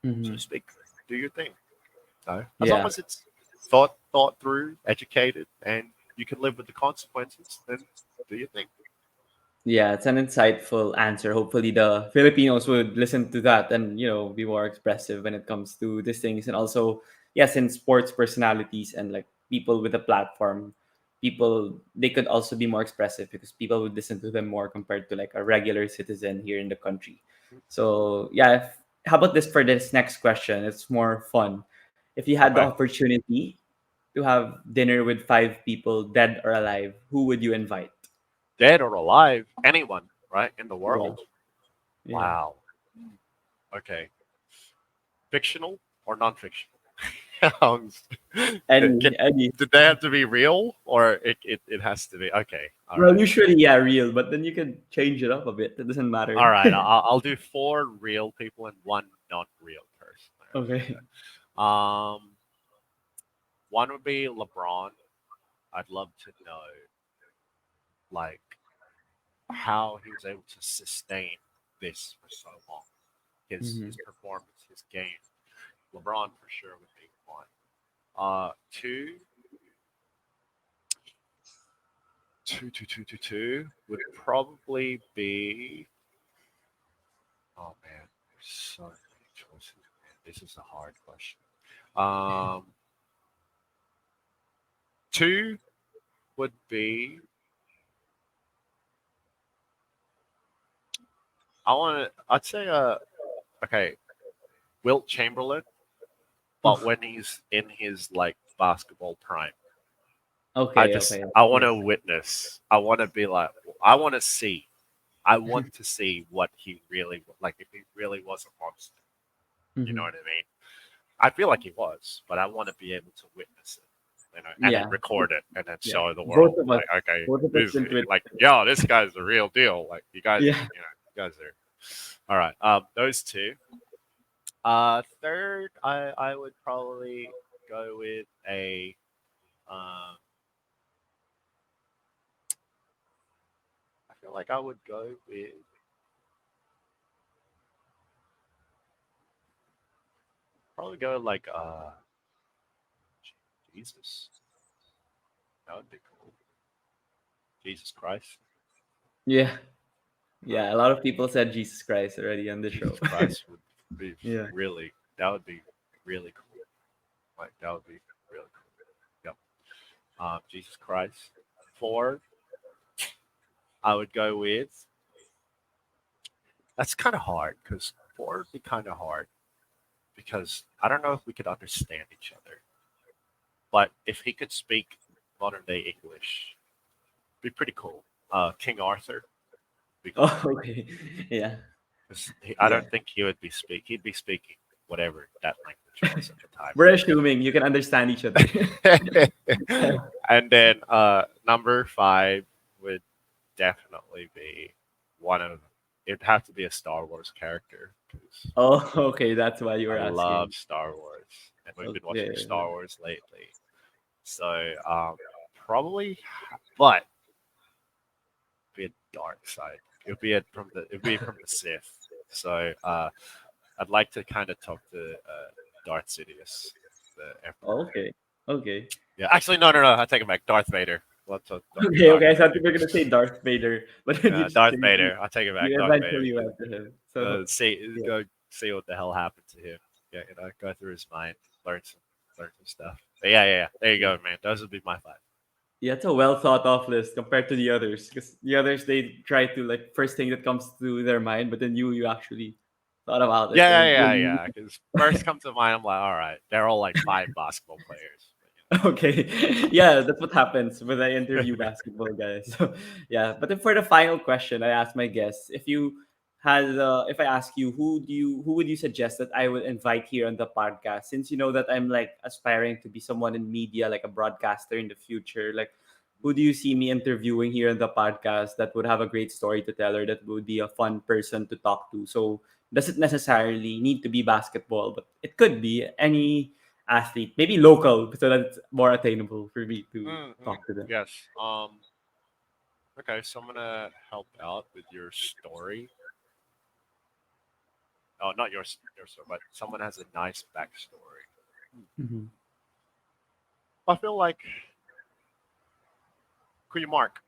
[SPEAKER 2] So
[SPEAKER 1] Hmm.
[SPEAKER 2] speak. Do your thing. So as long
[SPEAKER 1] Yeah.
[SPEAKER 2] as it's thought through, educated, and you can live with the consequences, then do your thing.
[SPEAKER 1] Yeah, it's an insightful answer. Hopefully, the Filipinos would listen to that and be more expressive when it comes to these things. And also, yes, in sports personalities and like people with a platform, people they could also be more expressive because people would listen to them more compared to like a regular citizen here in the country. So yeah, how about this for this next question? It's more fun. If you had the
[SPEAKER 2] Okay.
[SPEAKER 1] opportunity to have dinner with five people, dead or alive, who would you invite?
[SPEAKER 2] Dead or alive, anyone, right, in the
[SPEAKER 1] Yeah,
[SPEAKER 2] world.
[SPEAKER 1] yeah.
[SPEAKER 2] Wow. Okay. Fictional or non-fictional? Sounds.
[SPEAKER 1] Any, any.
[SPEAKER 2] Did they have to be real, or it has to be okay? All
[SPEAKER 1] Well,
[SPEAKER 2] right,
[SPEAKER 1] usually, yeah, real, but then you can change it up a bit. It doesn't
[SPEAKER 2] all
[SPEAKER 1] matter.
[SPEAKER 2] right. I'll do four real people and one not real person.
[SPEAKER 1] Okay.
[SPEAKER 2] One would be LeBron. I'd love to know like how he was able to sustain this for so long. His
[SPEAKER 1] Mhm.
[SPEAKER 2] performance, his game. LeBron for sure would be one. Two, two would probably be. Oh man, there's so many choices. Man. This is a hard question. Um, Two would be. I'd say. Okay. Wilt Chamberlain, but
[SPEAKER 1] Oh,
[SPEAKER 2] when he's in his like basketball prime.
[SPEAKER 1] okay, okay.
[SPEAKER 2] I want
[SPEAKER 1] Yes.
[SPEAKER 2] to witness. I want to be like. I want to see. I want to see what he really like. If he really was a monster. You know
[SPEAKER 1] Mhm.
[SPEAKER 2] what I mean? I feel like he was, but I want to be able to witness it, and then
[SPEAKER 1] Yeah.
[SPEAKER 2] record it, and then
[SPEAKER 1] Yeah.
[SPEAKER 2] show the
[SPEAKER 1] Both
[SPEAKER 2] world,
[SPEAKER 1] of us.
[SPEAKER 2] like, okay,
[SPEAKER 1] Both of us
[SPEAKER 2] this,
[SPEAKER 1] didn't witness
[SPEAKER 2] like,
[SPEAKER 1] it.
[SPEAKER 2] yo, this guy's the real deal. Like,
[SPEAKER 1] Yeah.
[SPEAKER 2] you guys are, all right. Those two. Third, I would probably go with a, um, I feel like I would go with probably go like, Jesus, that would be cool. Jesus Christ.
[SPEAKER 1] Yeah.
[SPEAKER 2] Uh,
[SPEAKER 1] Yeah. A lot of people said Jesus Christ already on the show.
[SPEAKER 2] Jesus Christ would be
[SPEAKER 1] Yeah.
[SPEAKER 2] really, that would be really cool. Like that would be really cool. Yep. Jesus Christ. Four, I would go with. That's kind of hard because four would be kind of hard because I don't know if we could understand each other. But if he could speak modern day English, be pretty cool. King Arthur, be cool.
[SPEAKER 1] Oh, okay. Yeah.
[SPEAKER 2] 'Cause I
[SPEAKER 1] Yeah.
[SPEAKER 2] don't think he would be speak. He'd be speaking whatever that language was at the time.
[SPEAKER 1] We're assuming you can understand each other.
[SPEAKER 2] And then number five would definitely be one of. It'd have to be a Star Wars character because
[SPEAKER 1] Oh, okay. That's why you
[SPEAKER 2] I
[SPEAKER 1] were
[SPEAKER 2] love
[SPEAKER 1] asking.
[SPEAKER 2] Star Wars, and we've been watching
[SPEAKER 1] Okay.
[SPEAKER 2] Star Wars lately. So probably, but be a dark side. It'd be from the Sith. So I'd like to kind of talk to Darth Sidious, the Emperor.
[SPEAKER 1] Okay. Okay.
[SPEAKER 2] Yeah, actually, no. I take it back. Darth Vader. Don't do
[SPEAKER 1] Okay.
[SPEAKER 2] Darth
[SPEAKER 1] Okay. I thought you
[SPEAKER 2] Vader.
[SPEAKER 1] were gonna say Darth Vader, but then
[SPEAKER 2] Darth Vader. I take it back.
[SPEAKER 1] you
[SPEAKER 2] Darth Vader.
[SPEAKER 1] eventually went to him. So
[SPEAKER 2] See,
[SPEAKER 1] yeah.
[SPEAKER 2] go see what the hell happened to him. Yeah, go through his mind, learn some, learn some stuff. But yeah. There you
[SPEAKER 1] Yeah.
[SPEAKER 2] go, man. Those would be my five.
[SPEAKER 1] Yeah, it's a well thought of list compared to the others. Because the others they try to like first thing that comes to their mind, but then you actually thought about it and
[SPEAKER 2] Yeah. Because first comes to mind, I'm like, all right, they're all like five basketball players.
[SPEAKER 1] okay. Yeah, that's what happens when I interview basketball guys. So yeah. But then for the final question, I asked my guests if I ask you who would you suggest that I would invite here on the podcast, since you know that I'm like aspiring to be someone in media, like a broadcaster in the future, like who do you see me interviewing here on the podcast that would have a great story to tell, or that would be a fun person to talk to? So doesn't necessarily need to be basketball, but it could be any athlete, maybe local, so that it's more attainable for me to
[SPEAKER 2] Mm-hmm.
[SPEAKER 1] talk to them.
[SPEAKER 2] Yes. Okay, so I'm gonna help out with your story. Oh, not your story, but someone has a nice backstory.
[SPEAKER 1] Mm-hmm.
[SPEAKER 2] I feel like Mark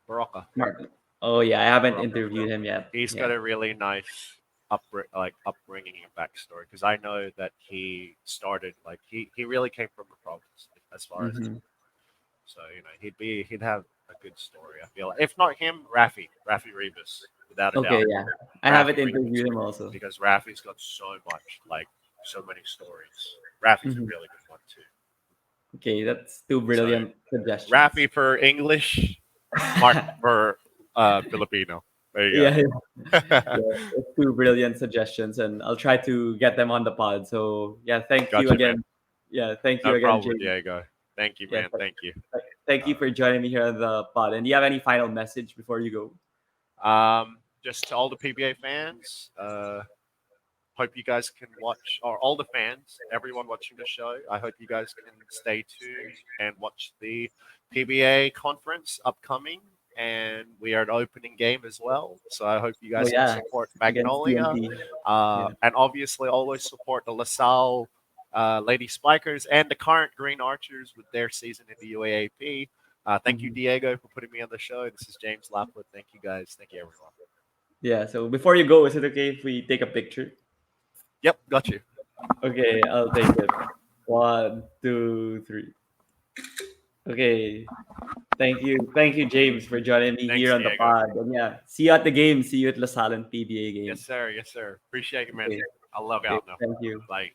[SPEAKER 2] Baraka.
[SPEAKER 1] Martin. Oh yeah, I haven't
[SPEAKER 2] Baraka.
[SPEAKER 1] interviewed him yet.
[SPEAKER 2] He's got
[SPEAKER 1] Yeah.
[SPEAKER 2] a really nice upbringing and backstory because I know that he started like he really came from the province as far as I
[SPEAKER 1] Mm-hmm.
[SPEAKER 2] know. So he'd have a good story. I feel like. If not him, Rafi Rebus, without a
[SPEAKER 1] Okay,
[SPEAKER 2] doubt,
[SPEAKER 1] yeah. I haven't
[SPEAKER 2] Rafi Rebus
[SPEAKER 1] interviewed him also.
[SPEAKER 2] because Rafi's got so much like so many stories. Rafi's a
[SPEAKER 1] Mhm.
[SPEAKER 2] really good one too.
[SPEAKER 1] Okay, that's two
[SPEAKER 2] So
[SPEAKER 1] brilliant suggestions.
[SPEAKER 2] Rafi for English, Mark for Filipino. There you
[SPEAKER 1] Yeah,
[SPEAKER 2] go.
[SPEAKER 1] yeah, yeah, it's two brilliant suggestions, and I'll try to get them on the pod. So yeah, thank you
[SPEAKER 2] Gotcha, man.
[SPEAKER 1] again. Yeah, thank you
[SPEAKER 2] No
[SPEAKER 1] again,
[SPEAKER 2] problem,
[SPEAKER 1] James.
[SPEAKER 2] Diego. Thank you,
[SPEAKER 1] Yeah,
[SPEAKER 2] man. Thank you.
[SPEAKER 1] thank you
[SPEAKER 2] All
[SPEAKER 1] for joining me here on the pod. And do you have any final message before you go?
[SPEAKER 2] right. Just to all the PBA fans, hope you guys can watch, or all the fans, everyone watching the show. I hope you guys can stay tuned and watch the PBA conference upcoming. And we are an opening game as well. So I hope you
[SPEAKER 1] Oh
[SPEAKER 2] guys can
[SPEAKER 1] yeah,
[SPEAKER 2] support
[SPEAKER 1] against
[SPEAKER 2] Magnolia,
[SPEAKER 1] TNT. Yeah.
[SPEAKER 2] and obviously always support the LaSalle Lady Spikers and the current Green Archers with their season in the UAAP. Thank you,
[SPEAKER 1] Mhm.
[SPEAKER 2] Diego, for putting me on the show. This is James Laput. Thank you, guys. Thank you, everyone.
[SPEAKER 1] Yeah. So before you go, is it okay if we take a picture?
[SPEAKER 2] Yep, got you.
[SPEAKER 1] Okay, I'll take it. One, two, three. Okay. Thank you, James, for joining me
[SPEAKER 2] Thanks,
[SPEAKER 1] here on the
[SPEAKER 2] Diego.
[SPEAKER 1] pod. And yeah, see you at the game. See you at LaSalle PBA
[SPEAKER 2] Yes,
[SPEAKER 1] game.
[SPEAKER 2] sir. Yes, sir. Appreciate it, man.
[SPEAKER 1] Okay.
[SPEAKER 2] I'll log
[SPEAKER 1] Okay.
[SPEAKER 2] out now.
[SPEAKER 1] Thank you.
[SPEAKER 2] Bye.